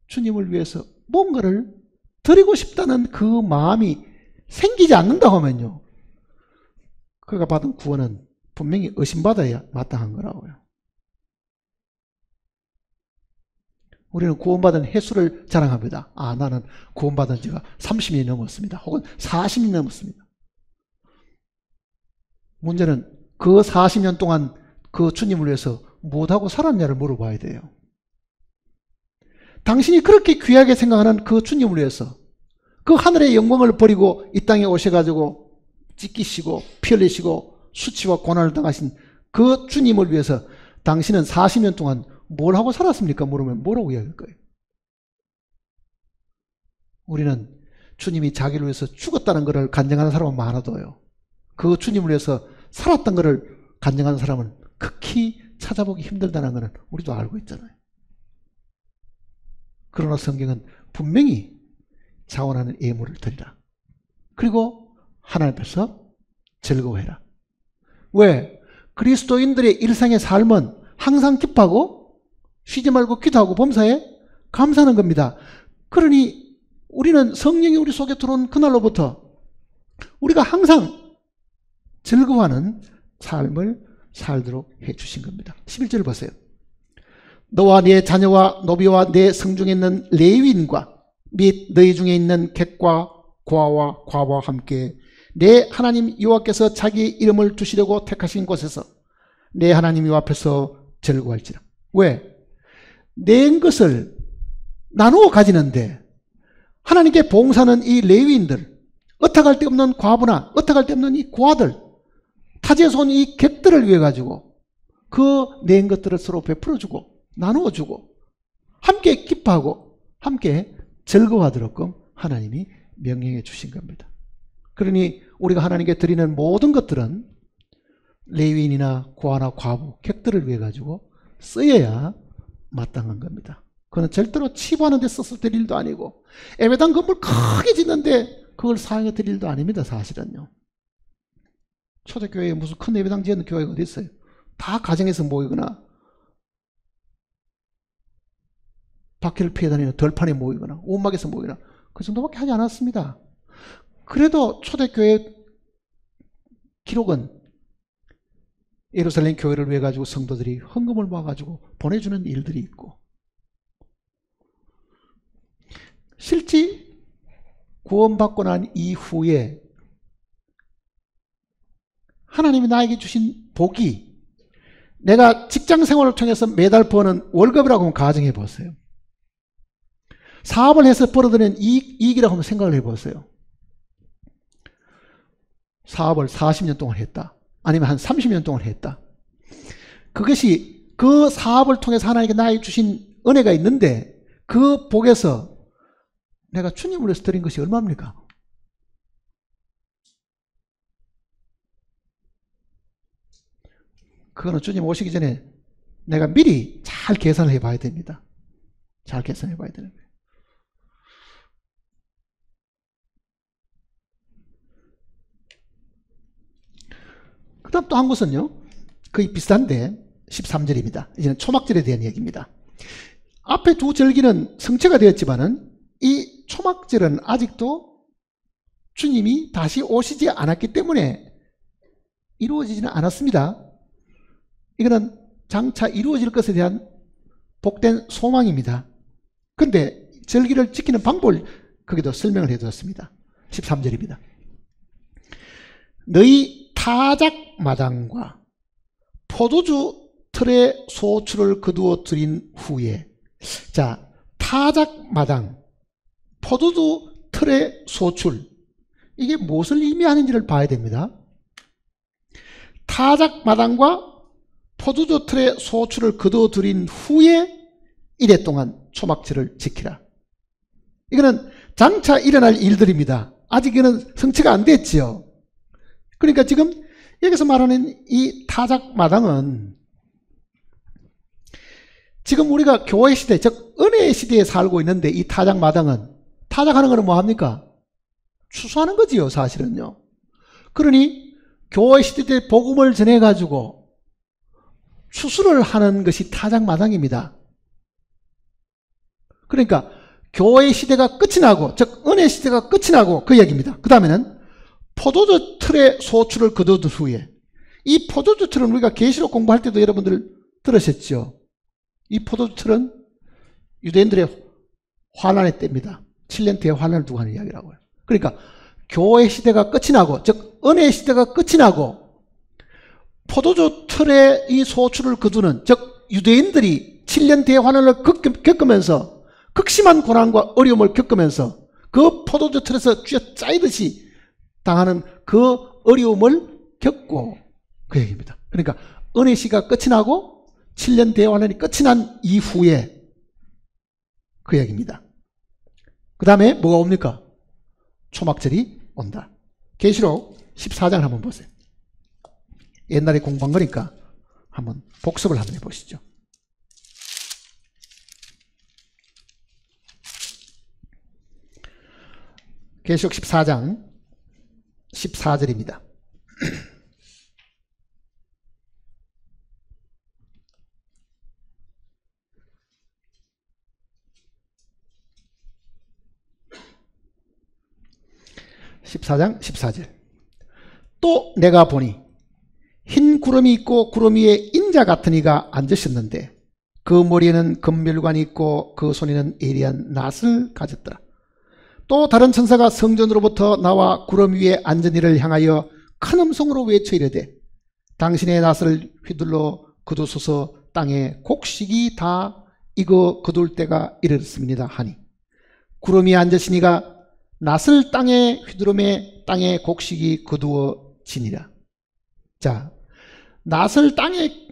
A: 주님을 위해서 뭔가를 드리고 싶다는 그 마음이 생기지 않는다 하면요, 그가 받은 구원은 분명히 의심받아야 마땅한 거라고요. 우리는 구원받은 횟수를 자랑합니다. 아, 나는 구원받은 지가 30년이 넘었습니다. 혹은 40년이 넘었습니다. 문제는 그 40년 동안 그 주님을 위해서 무엇하고 살았냐를 물어봐야 돼요. 당신이 그렇게 귀하게 생각하는 그 주님을 위해서 그 하늘의 영광을 버리고 이 땅에 오셔가지고 찢기시고 피 흘리시고 수치와 고난을 당하신 그 주님을 위해서 당신은 40년 동안 뭘 하고 살았습니까? 물으면 뭐라고 이야기할 거예요? 우리는 주님이 자기를 위해서 죽었다는 것을 간증하는 사람은 많아도요, 그 주님을 위해서 살았던 것을 간증하는 사람은 극히 찾아보기 힘들다는 것은 우리도 알고 있잖아요. 그러나 성경은 분명히 자원하는 예물을 드리라. 그리고 하나님 앞에서 즐거워해라. 왜? 그리스도인들의 일상의 삶은 항상 기뻐하고 쉬지 말고 기도하고 범사에 감사하는 겁니다. 그러니 우리는 성령이 우리 속에 들어온 그날로부터 우리가 항상 즐거워하는 삶을 살도록 해주신 겁니다. 11절 보세요. 너와 네 자녀와 노비와 네 성중에 있는 레위인과 및 너희 중에 있는 객과 고아와 과부와 함께 내 하나님 여호와께서 자기 이름을 두시려고 택하신 곳에서 내 하나님 여호와 앞에서 즐거워할지라. 왜? 낸 것을 나누어 가지는데 하나님께 봉사하는 이 레위인들, 어떡할 데 없는 과부나 어떡할 데 없는 이 고아들, 타지에서 온 이 객들을 위해 가지고 그 낸 것들을 서로 베풀어주고 나누어주고 함께 기뻐하고 함께 즐거워하도록끔 하나님이 명령해 주신 겁니다. 그러니 우리가 하나님께 드리는 모든 것들은 레위인이나 고아나 과부, 객들을 위해 가지고 쓰여야 마땅한 겁니다. 그건 절대로 치부하는 데 써서 드릴 일도 아니고 예배당 건물 크게 짓는데 그걸 사용해 드릴 일도 아닙니다. 사실은요. 초대교회에 무슨 큰 예배당 지은 교회가 어디 있어요? 다 가정에서 모이거나 바퀴를 피해 다니는 덜판에 모이거나 온막에서 모이거나 그 정도밖에 하지 않았습니다. 그래도 초대교회 기록은 예루살렘 교회를 위해 가지고 성도들이 헌금을 모아가지고 보내주는 일들이 있고, 실제 구원받고 난 이후에 하나님이 나에게 주신 복이 내가 직장 생활을 통해서 매달 버는 월급이라고 한번 가정해 보세요. 사업을 해서 벌어들이는 이익이라고 한번 생각을 해보세요. 사업을 40년 동안 했다. 아니면 한 30년 동안 했다. 그것이 그 사업을 통해서 하나님께 나에게 주신 은혜가 있는데 그 복에서 내가 주님을 위해서 드린 것이 얼마입니까? 그거는 주님 오시기 전에 내가 미리 잘 계산을 해봐야 됩니다. 잘 계산해 봐야 되는 거예요. 그 다음 또 한 것은요, 거의 비슷한데 13절입니다. 이제는 초막절에 대한 얘기입니다. 앞에 두 절기는 성취가 되었지만은 이 초막절은 아직도 주님이 다시 오시지 않았기 때문에 이루어지지는 않았습니다. 이거는 장차 이루어질 것에 대한 복된 소망입니다. 그런데 절기를 지키는 방법을 거기도 설명을 해두었습니다. 13절입니다. 너희 타작마당과 포도주 틀의 소출을 거두어 드린 후에, 자, 타작마당, 포도주 틀의 소출, 이게 무엇을 의미하는지를 봐야 됩니다. 타작마당과 포도주 틀의 소출을 거두어 드린 후에 이래 동안 초막절을 지키라. 이거는 장차 일어날 일들입니다. 아직 이거는 성취가 안 됐지요. 그러니까 지금 여기서 말하는 이 타작마당은 지금 우리가 교회 시대, 즉 은혜의 시대에 살고 있는데, 이 타작마당은, 타작하는 거는 뭐합니까? 추수하는 거지요, 사실은요. 그러니 교회 시대 때 복음을 전해가지고 추수를 하는 것이 타작마당입니다. 그러니까 교회 시대가 끝이 나고, 즉 은혜 시대가 끝이 나고 그 얘기입니다. 그 다음에는 포도주 틀의 소출을 거두던 후에, 이 포도주 틀은 우리가 계시록 공부할 때도 여러분들 들으셨죠? 이 포도주 틀은 유대인들의 환란의 때입니다. 7년 뒤에 환란을 두고 하는 이야기라고요. 그러니까 교회 시대가 끝이 나고, 즉 은혜 시대가 끝이 나고 포도주 틀의 이 소출을 거두는, 즉 유대인들이 7년 뒤에 환란을 겪으면서 극심한 고난과 어려움을 겪으면서 그 포도주 틀에서 쥐어 짜이듯이 당하는 그 어려움을 겪고 그 얘기입니다. 그러니까 은혜 시가 끝이 나고 7년 대환란이 끝이 난 이후에 그 얘기입니다. 그 다음에 뭐가 옵니까? 초막절이 온다. 계시록 14장 한번 보세요. 옛날에 공부한 거니까 한번 복습을 한번 해보시죠. 계시록 14장 14절입니다. (14장 14절) 또 내가 보니 흰 구름이 있고 구름 위에 인자 같은 이가 앉으셨는데 그 머리에는 금멸관이 있고 그 손에는 예리한 낫을 가졌더라. 또 다른 천사가 성전으로부터 나와 구름 위에 앉은 이를 향하여 큰 음성으로 외쳐 이르되 당신의 낫을 휘둘러 거두소서 땅에 곡식이 다 익어 거둘 때가 이르렀습니다 하니 구름 위에 앉으신 이가 낫을 땅에 휘두르매 땅에 곡식이 거두어지니라. 자, 낫을 땅에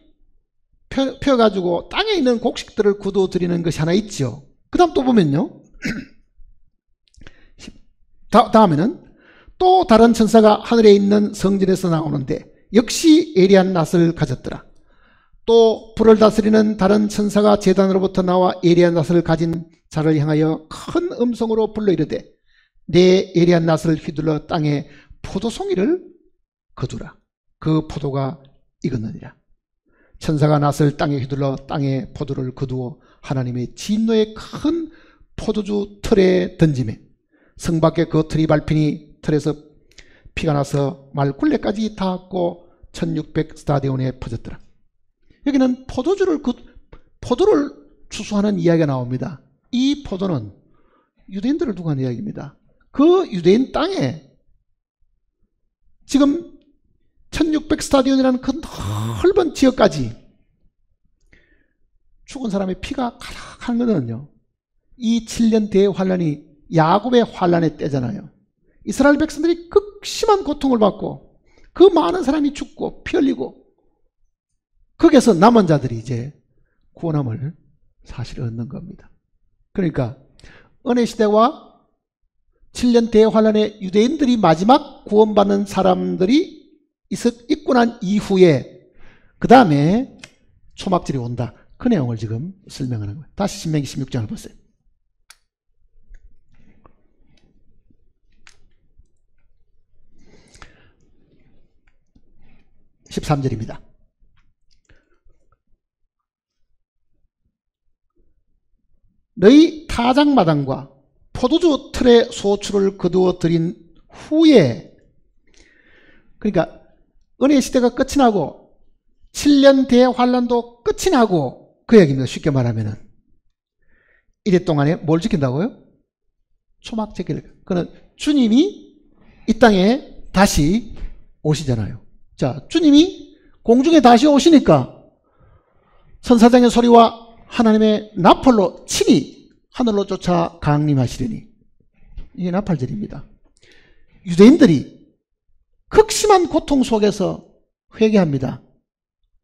A: 펴가지고 땅에 있는 곡식들을 거두어 드리는 것이 하나 있죠. 그 다음 또 보면요. 다음에는 또 다른 천사가 하늘에 있는 성전에서 나오는데 역시 예리한 낫을 가졌더라. 또 불을 다스리는 다른 천사가 제단으로부터 나와 예리한 낫을 가진 자를 향하여 큰 음성으로 불러 이르되 내 예리한 낫을 휘둘러 땅에 포도송이를 거두라. 그 포도가 익었느니라. 천사가 낫을 땅에 휘둘러 땅에 포도를 거두어 하나님의 진노의 큰 포도주 틀에 던지매 성 밖에 그 틀이 밟히니 틀에서 피가 나서 말굴레까지 닿았고 1600 스타디온에 퍼졌더라. 여기는 포도를 추수하는 이야기가 나옵니다. 이 포도는 유대인들을 두고 하는 이야기입니다. 그 유대인 땅에 지금 1600 스타디온이라는 큰 넓은 지역까지 죽은 사람의 피가 가득한 거는요, 이 7년 대환란이 야곱의 환란의 때잖아요. 이스라엘 백성들이 극심한 고통을 받고 그 많은 사람이 죽고 피 흘리고 거기에서 남은 자들이 이제 구원함을 사실 얻는 겁니다. 그러니까 은혜 시대와 7년 대환란의 유대인들이 마지막 구원받는 사람들이 있고 난 이후에 그 다음에 초막절이 온다. 그 내용을 지금 설명하는 거예요. 다시 신명기 16장을 보세요. 13절입니다. 너희 타작마당과 포도주 틀의 소출을 거두어 드린 후에, 그러니까 은혜의 시대가 끝이 나고 7년 대환란도 끝이 나고 그 얘기입니다. 쉽게 말하면은 이래 동안에 뭘 지킨다고요? 초막절기를. 그는 주님이 이 땅에 다시 오시잖아요. 자, 주님이 공중에 다시 오시니까 선사장의 소리와 하나님의 나팔로 친히 하늘로 쫓아 강림하시려니, 이게 나팔절입니다. 유대인들이 극심한 고통 속에서 회개합니다.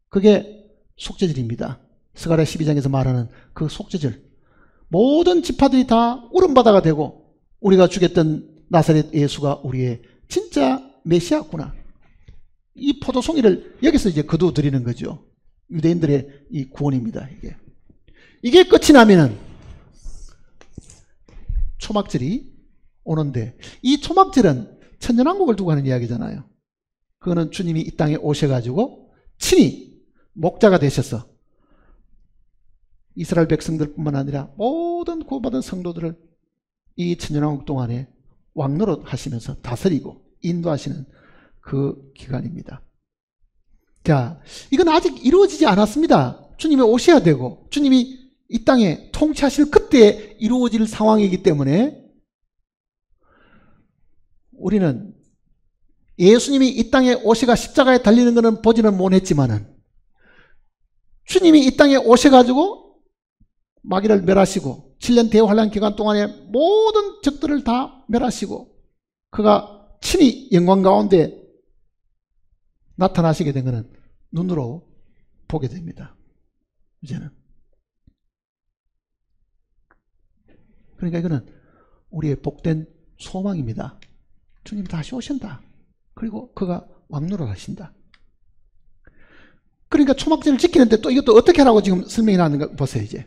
A: 그게 속죄절입니다. 스가랴 12장에서 말하는 그 속죄절. 모든 지파들이 다 울음바다가 되고 우리가 죽였던 나사렛 예수가 우리의 진짜 메시아구나. 이 포도송이를 여기서 이제 거두어드리는 거죠. 유대인들의 이 구원입니다. 이게 끝이 나면은 초막절이 오는데, 이 초막절은 천년왕국을 두고 하는 이야기잖아요. 그거는 주님이 이 땅에 오셔가지고 친히 목자가 되셔서 이스라엘 백성들뿐만 아니라 모든 구원받은 성도들을 이 천년왕국 동안에 왕노릇 하시면서 다스리고 인도하시는 그 기간입니다. 자, 이건 아직 이루어지지 않았습니다. 주님이 오셔야 되고 주님이 이 땅에 통치하실 그때 이루어질 상황이기 때문에 우리는 예수님이 이 땅에 오셔가 십자가에 달리는 것은 보지는 못했지만은 주님이 이 땅에 오셔가지고 마귀를 멸하시고 7년 대환란 기간 동안에 모든 적들을 다 멸하시고 그가 친히 영광 가운데 나타나시게 된 것은 눈으로 보게 됩니다. 이제는. 그러니까 이거는 우리의 복된 소망입니다. 주님 다시 오신다. 그리고 그가 왕노를 하신다. 그러니까 초막절을 지키는데 또 이것도 어떻게 하라고 지금 설명이 나왔는가 보세요. 이제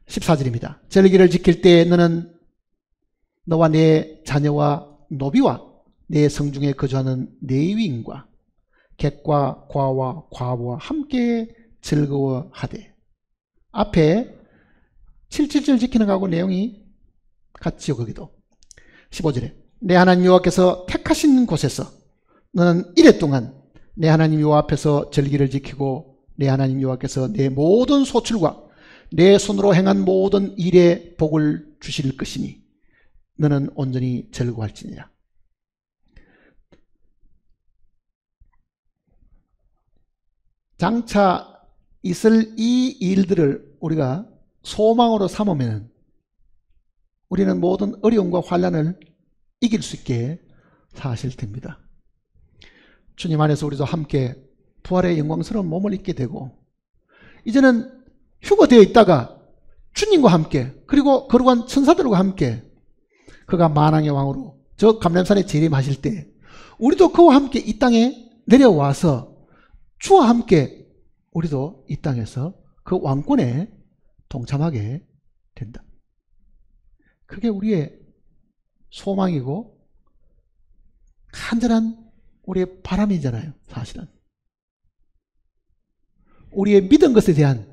A: 14절입니다. 절기를 지킬 때 너는 너와 내 자녀와 노비와 내 성중에 거주하는 레위인과 객과 과와 과부와 함께 즐거워하되. 앞에 7.7절 지키는 거하고 내용이 같지요. 거기도 15절에 내 하나님 여호와께서 택하신 곳에서 너는 이래 동안 내 하나님 여호와 앞에서 절기를 지키고 내 하나님 여호와께서 내 모든 소출과 내 손으로 행한 모든 일에 복을 주실 것이니 너는 온전히 즐거워할지니라. 장차 있을 이 일들을 우리가 소망으로 삼으면 우리는 모든 어려움과 환난을 이길 수 있게 사실 됩니다. 주님 안에서 우리도 함께 부활의 영광스러운 몸을 입게 되고 이제는 휴거되어 있다가 주님과 함께 그리고 거룩한 천사들과 함께 그가 만왕의 왕으로 저 감람산에 재림하실 때 우리도 그와 함께 이 땅에 내려와서 주와 함께 우리도 이 땅에서 그 왕권에 동참하게 된다. 그게 우리의 소망이고 간절한 우리의 바람이잖아요. 사실은 우리의 믿은 것에 대한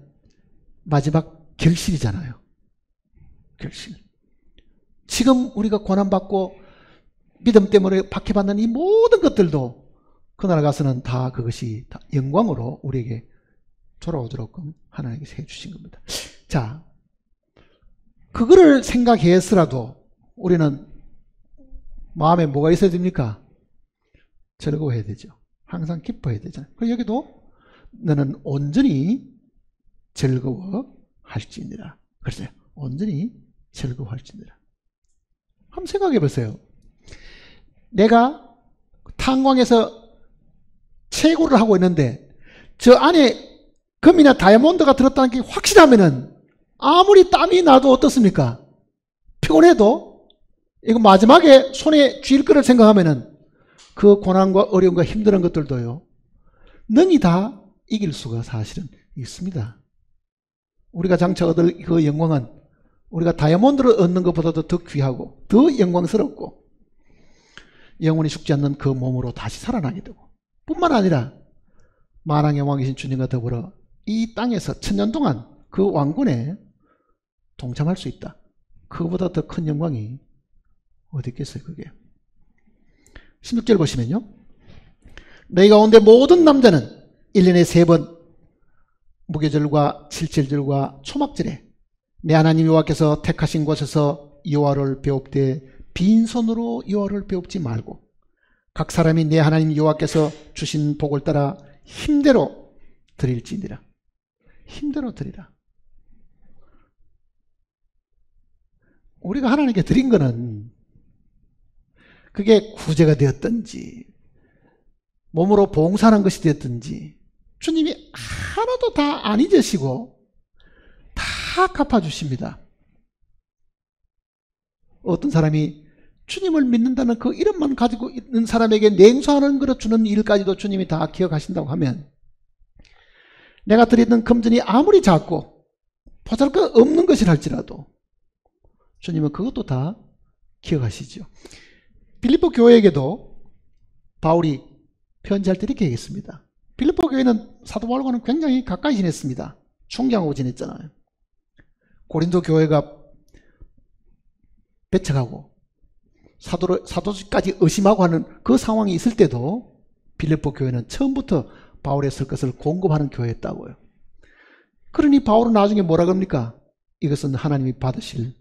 A: 마지막 결실이잖아요. 결실. 지금 우리가 고난받고 믿음 때문에 박해받는 이 모든 것들도 그날 가서는 다 그것이 다 영광으로 우리에게 돌아오도록 하나님께서 해주신 겁니다. 자, 그거를 생각해서라도 우리는 마음에 뭐가 있어야 됩니까? 즐거워해야 되죠. 항상 기뻐해야 되잖아요. 그리고 여기도 너는 온전히 즐거워할지니라. 그랬어요. 온전히 즐거워할지니라. 한번 생각해 보세요. 내가 탄광에서 채굴을 하고 있는데 저 안에 금이나 다이아몬드가 들었다는 게 확실하면은 아무리 땀이 나도 어떻습니까? 피곤해도 이거 마지막에 손에 쥘 거를 생각하면은 그 고난과 어려움과 힘든 것들도요 능히 다 이길 수가 사실은 있습니다. 우리가 장차 얻을 그 영광은 우리가 다이아몬드를 얻는 것보다도 더 귀하고 더 영광스럽고 영원히 죽지 않는 그 몸으로 다시 살아나게 되고 뿐만 아니라 만왕의 왕이신 주님과 더불어 이 땅에서 천년 동안 그 왕군에 동참할 수 있다. 그보다 더 큰 영광이 어디 있겠어요. 그게 16절 보시면요, 너희 가운데 모든 남자는 1년에 3번 무교절과 칠칠절과 초막절에 내 하나님 여호와께서 택하신 곳에서 여호와를 배웁되 빈손으로 여호와를 배웁지 말고 각 사람이 내 하나님 여호와께서 주신 복을 따라 힘대로 드릴지니라. 힘대로 드리라. 우리가 하나님께 드린 거는 그게 구제가 되었든지 몸으로 봉사하는 것이 되었든지 주님이 하나도 다 안 잊으시고 다 갚아주십니다. 어떤 사람이 주님을 믿는다는 그 이름만 가지고 있는 사람에게 냉수하는 그릇 주는 일까지도 주님이 다 기억하신다고 하면 내가 드리는 금전이 아무리 작고 보잘것 없는 것이라 할지라도 주님은 그것도 다 기억하시죠. 빌립보 교회에게도 바울이 편지할 때 이렇게 얘기했습니다. 빌립보 교회는 사도 바울과는 굉장히 가까이 지냈습니다. 존경하고 지냈잖아요. 고린도 교회가 배척하고 사도까지 의심하고 하는 그 상황이 있을 때도 빌립보 교회는 처음부터 바울의 쓸 것을 공급하는 교회였다고요. 그러니 바울은 나중에 뭐라 그럽니까? 이것은 하나님이 받으실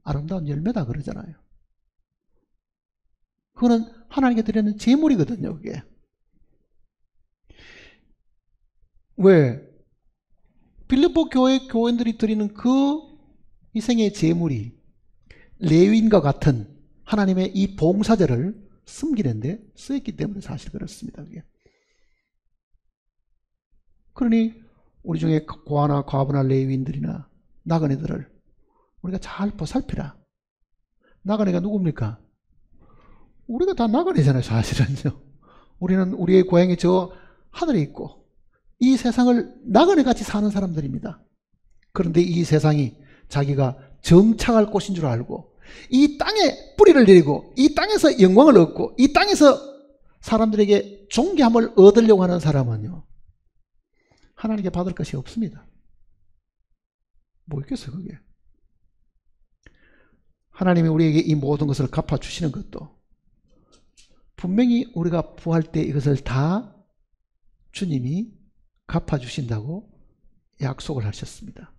A: 아름다운 열매다 그러잖아요. 그거는 하나님께 드리는 제물이거든요. 그게. 왜? 빌립보 교회 교인들이 드리는 그 희생의 제물이 레위인과 같은 하나님의 이 봉사자를 섬기는데 쓰였기 때문에 사실 그렇습니다. 그게. 그러니 우리 중에 고아나 과부나 레위인들이나 나그네들을 우리가 잘 보살피라. 나그네가 누굽니까? 우리가 다 나그네잖아요, 사실은요. 우리는 우리의 고향이 저 하늘에 있고 이 세상을 나그네같이 사는 사람들입니다. 그런데 이 세상이 자기가 정착할 곳인 줄 알고 이 땅에 뿌리를 내리고 이 땅에서 영광을 얻고 이 땅에서 사람들에게 존귀함을 얻으려고 하는 사람은요, 하나님께 받을 것이 없습니다. 뭐 있겠어요, 그게. 하나님이 우리에게 이 모든 것을 갚아주시는 것도 분명히 우리가 부활 때 이것을 다 주님이 갚아주신다고 약속을 하셨습니다.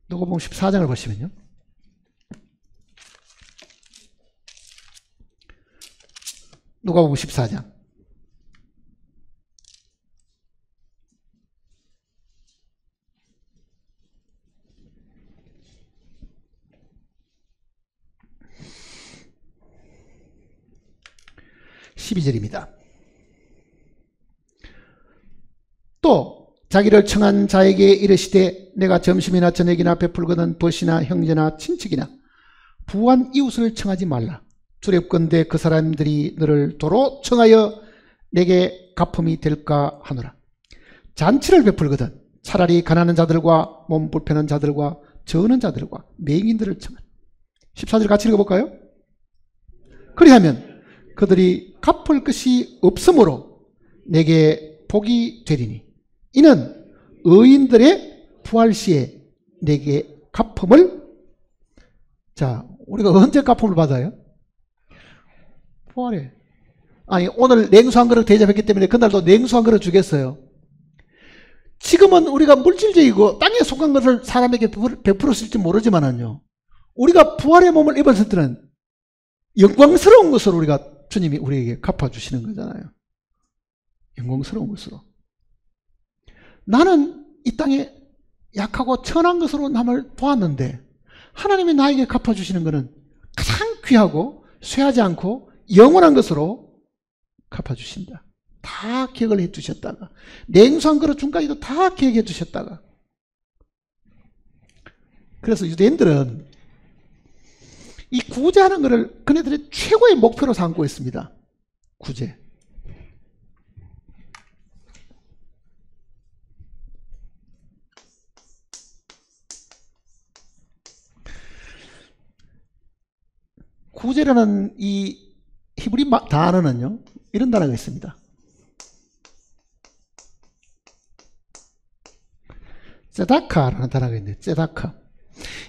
A: 누가복음 14장을 보시면요, 누가복음 14장 12절입니다. 또 자기를 청한 자에게 이르시되 내가 점심이나 저녁이나 베풀거든 벗이나 형제나 친척이나 부한 이웃을 청하지 말라. 두렵건대 그 사람들이 너를 도로 청하여 내게 갚음이 될까 하노라. 잔치를 베풀거든 차라리 가난한 자들과 몸 불편한 자들과 저는 자들과 맹인들을 청하라. 14절 같이 읽어볼까요? 그리하면 그들이 갚을 것이 없으므로 내게 복이 되리니 이는 의인들의 부활 시에 내게 갚음을, 자, 우리가 언제 갚음을 받아요? 부활에. 아니, 오늘 냉수 한 그릇 대접했기 때문에 그날도 냉수 한 그릇 주겠어요. 지금은 우리가 물질적이고 땅에 속한 것을 사람에게 베풀었을지 모르지만은요, 우리가 부활의 몸을 입었을 때는 영광스러운 것으로 우리가 주님이 우리에게 갚아주시는 거잖아요. 영광스러운 것으로. 나는 이 땅에 약하고 천한 것으로 남을 도왔는데 하나님이 나에게 갚아주시는 것은 가장 귀하고 쇠하지 않고 영원한 것으로 갚아주신다. 다 기억을 해주셨다가 냉수 한 그릇 중까지도 다 기억해 주셨다가. 그래서 유대인들은 이 구제하는 것을 그네들의 최고의 목표로 삼고 있습니다. 구제. 구제라는 이 히브리 단어는요, 이런 단어가 있습니다. ጼ다카라는 단어가 있는데, ጼ다카.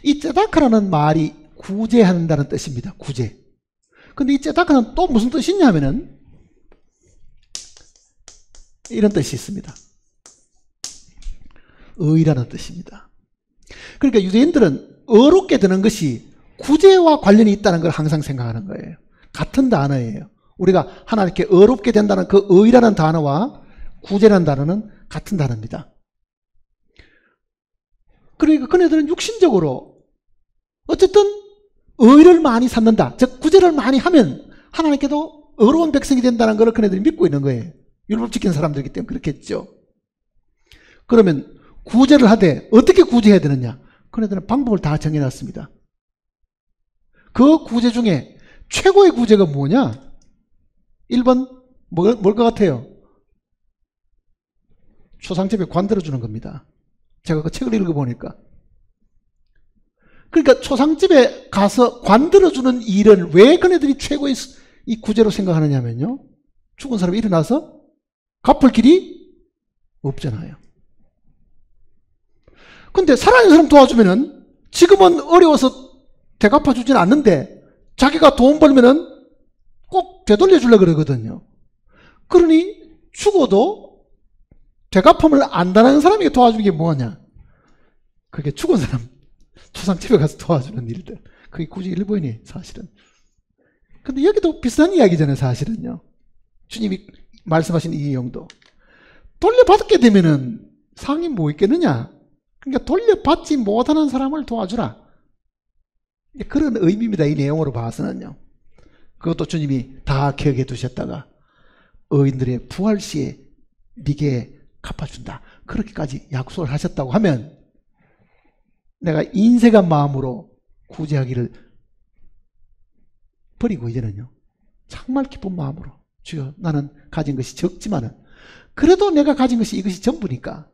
A: 이 ጼ다카라는 말이 구제한다는 뜻입니다. 구제. 근데 이 ጼ다카는 또 무슨 뜻이 있냐면은 이런 뜻이 있습니다. 의라는 뜻입니다. 그러니까 유대인들은 어렵게 되는 것이 구제와 관련이 있다는 걸 항상 생각하는 거예요. 같은 단어예요. 우리가 하나님께 어렵게 된다는 그 의라는 단어와 구제라는 단어는 같은 단어입니다. 그러니까 그네들은 육신적으로 어쨌든 의를 많이 삼는다, 즉 구제를 많이 하면 하나님께도 의로운 백성이 된다는 걸 그네들이 믿고 있는 거예요. 율법 지키는 사람들이기 때문에 그렇겠죠. 그러면 구제를 하되 어떻게 구제해야 되느냐? 그네들은 방법을 다 정해놨습니다. 그 구제 중에 최고의 구제가 뭐냐? 1번 뭘 것 같아요? 초상집에 관 들어주는 겁니다. 제가 그 책을 읽어보니까. 그러니까 초상집에 가서 관 들어주는 일은 왜 그네들이 최고의 이 구제로 생각하느냐면요, 죽은 사람이 일어나서 갚을 길이 없잖아요. 근데 살아있는 사람 도와주면은 지금은 어려워서 되갚아주지는 않는데 자기가 돈 벌면은 꼭 되돌려주려고 그러거든요. 그러니 죽어도 되갚음을 안 당하는 사람에게 도와주는 게 뭐냐? 그게 죽은 사람 초상집에 가서 도와주는 일들. 그게 굳이 일본이 사실은. 근데 여기도 비슷한 이야기잖아요, 사실은요. 주님이 말씀하신 이 내용도. 돌려받게 되면은 상이 뭐 있겠느냐? 그러니까 돌려받지 못하는 사람을 도와주라. 그런 의미입니다, 이 내용으로 봐서는요. 그것도 주님이 다 기억해 두셨다가 의인들의 부활 시에 네게 갚아준다. 그렇게까지 약속을 하셨다고 하면 내가 인색한 마음으로 구제하기를 버리고 이제는요 정말 기쁜 마음으로 주여 나는 가진 것이 적지만은 그래도 내가 가진 것이 이것이 전부니까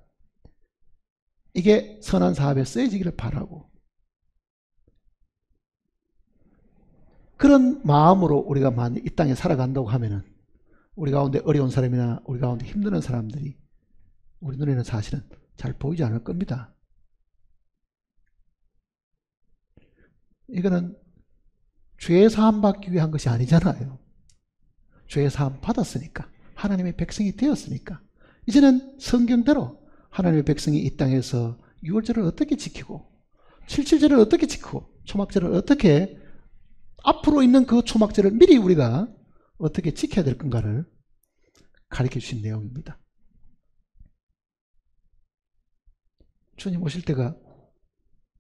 A: 이게 선한 사업에 쓰여지기를 바라고 그런 마음으로 우리가 만약 이 땅에 살아간다고 하면은 우리 가운데 어려운 사람이나 우리 가운데 힘드는 사람들이 우리 눈에는 사실은 잘 보이지 않을 겁니다. 이거는 죄 사함 받기 위한 것이 아니잖아요. 죄 사함 받았으니까 하나님의 백성이 되었으니까 이제는 성경대로 하나님의 백성이 이 땅에서 유월절을 어떻게 지키고 77절을 어떻게 지키고 초막절을 어떻게 앞으로 있는 그 초막절을 미리 우리가 어떻게 지켜야 될 건가를 가르쳐 주신 내용입니다. 주님 오실 때가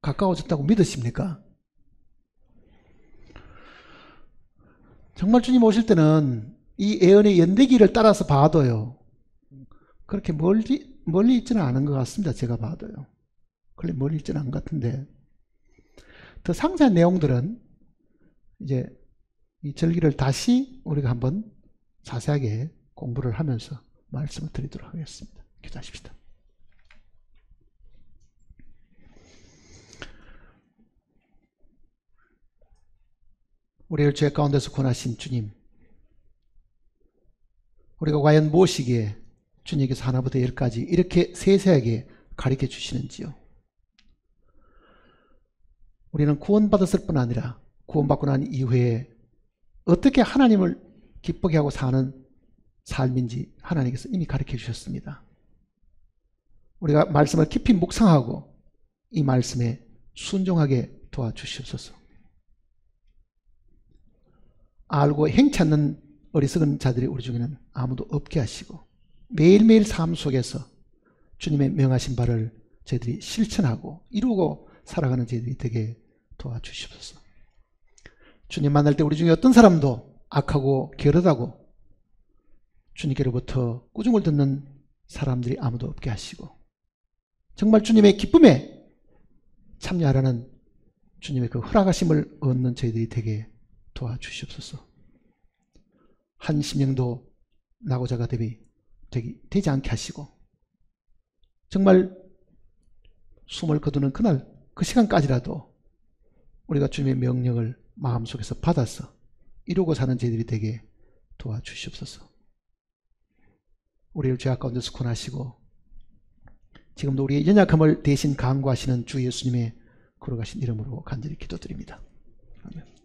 A: 가까워졌다고 믿으십니까? 정말 주님 오실 때는 이 예언의 연대기를 따라서 봐도요 그렇게 멀리 있지는 않은 것 같습니다. 제가 봐도요 그렇게 멀리 있지는 않은 것 같은데 더 상세한 내용들은 이제 이 절기를 다시 우리가 한번 자세하게 공부를 하면서 말씀을 드리도록 하겠습니다. 기도하십시다. 우리를 죄 가운데서 구원하신 주님, 우리가 과연 무엇이기에 주님께서 하나부터 열까지 이렇게 세세하게 가르쳐 주시는지요. 우리는 구원받았을 뿐 아니라 구원받고 난 이후에 어떻게 하나님을 기쁘게 하고 사는 삶인지 하나님께서 이미 가르쳐 주셨습니다. 우리가 말씀을 깊이 묵상하고 이 말씀에 순종하게 도와주시옵소서. 알고 행치 않는 어리석은 자들이 우리 중에는 아무도 없게 하시고 매일매일 삶 속에서 주님의 명하신 바를 저희들이 실천하고 이루고 살아가는 저희들이 되게 도와주시옵소서. 주님 만날 때 우리 중에 어떤 사람도 악하고 게으르다고 주님께로부터 꾸중을 듣는 사람들이 아무도 없게 하시고 정말 주님의 기쁨에 참여하라는 주님의 그 허락하심을 얻는 저희들이 되게 도와주시옵소서. 한 심령도 낙오자가 되지 않게 하시고 정말 숨을 거두는 그날 그 시간까지라도 우리가 주님의 명령을 마음속에서 받아서 이루고 사는 저희들이 되게 도와주시옵소서. 우리를 죄악 가운데서 구원하시고 지금도 우리의 연약함을 대신 강구하시는 주 예수님의 거룩하신 이름으로 간절히 기도드립니다. 아멘.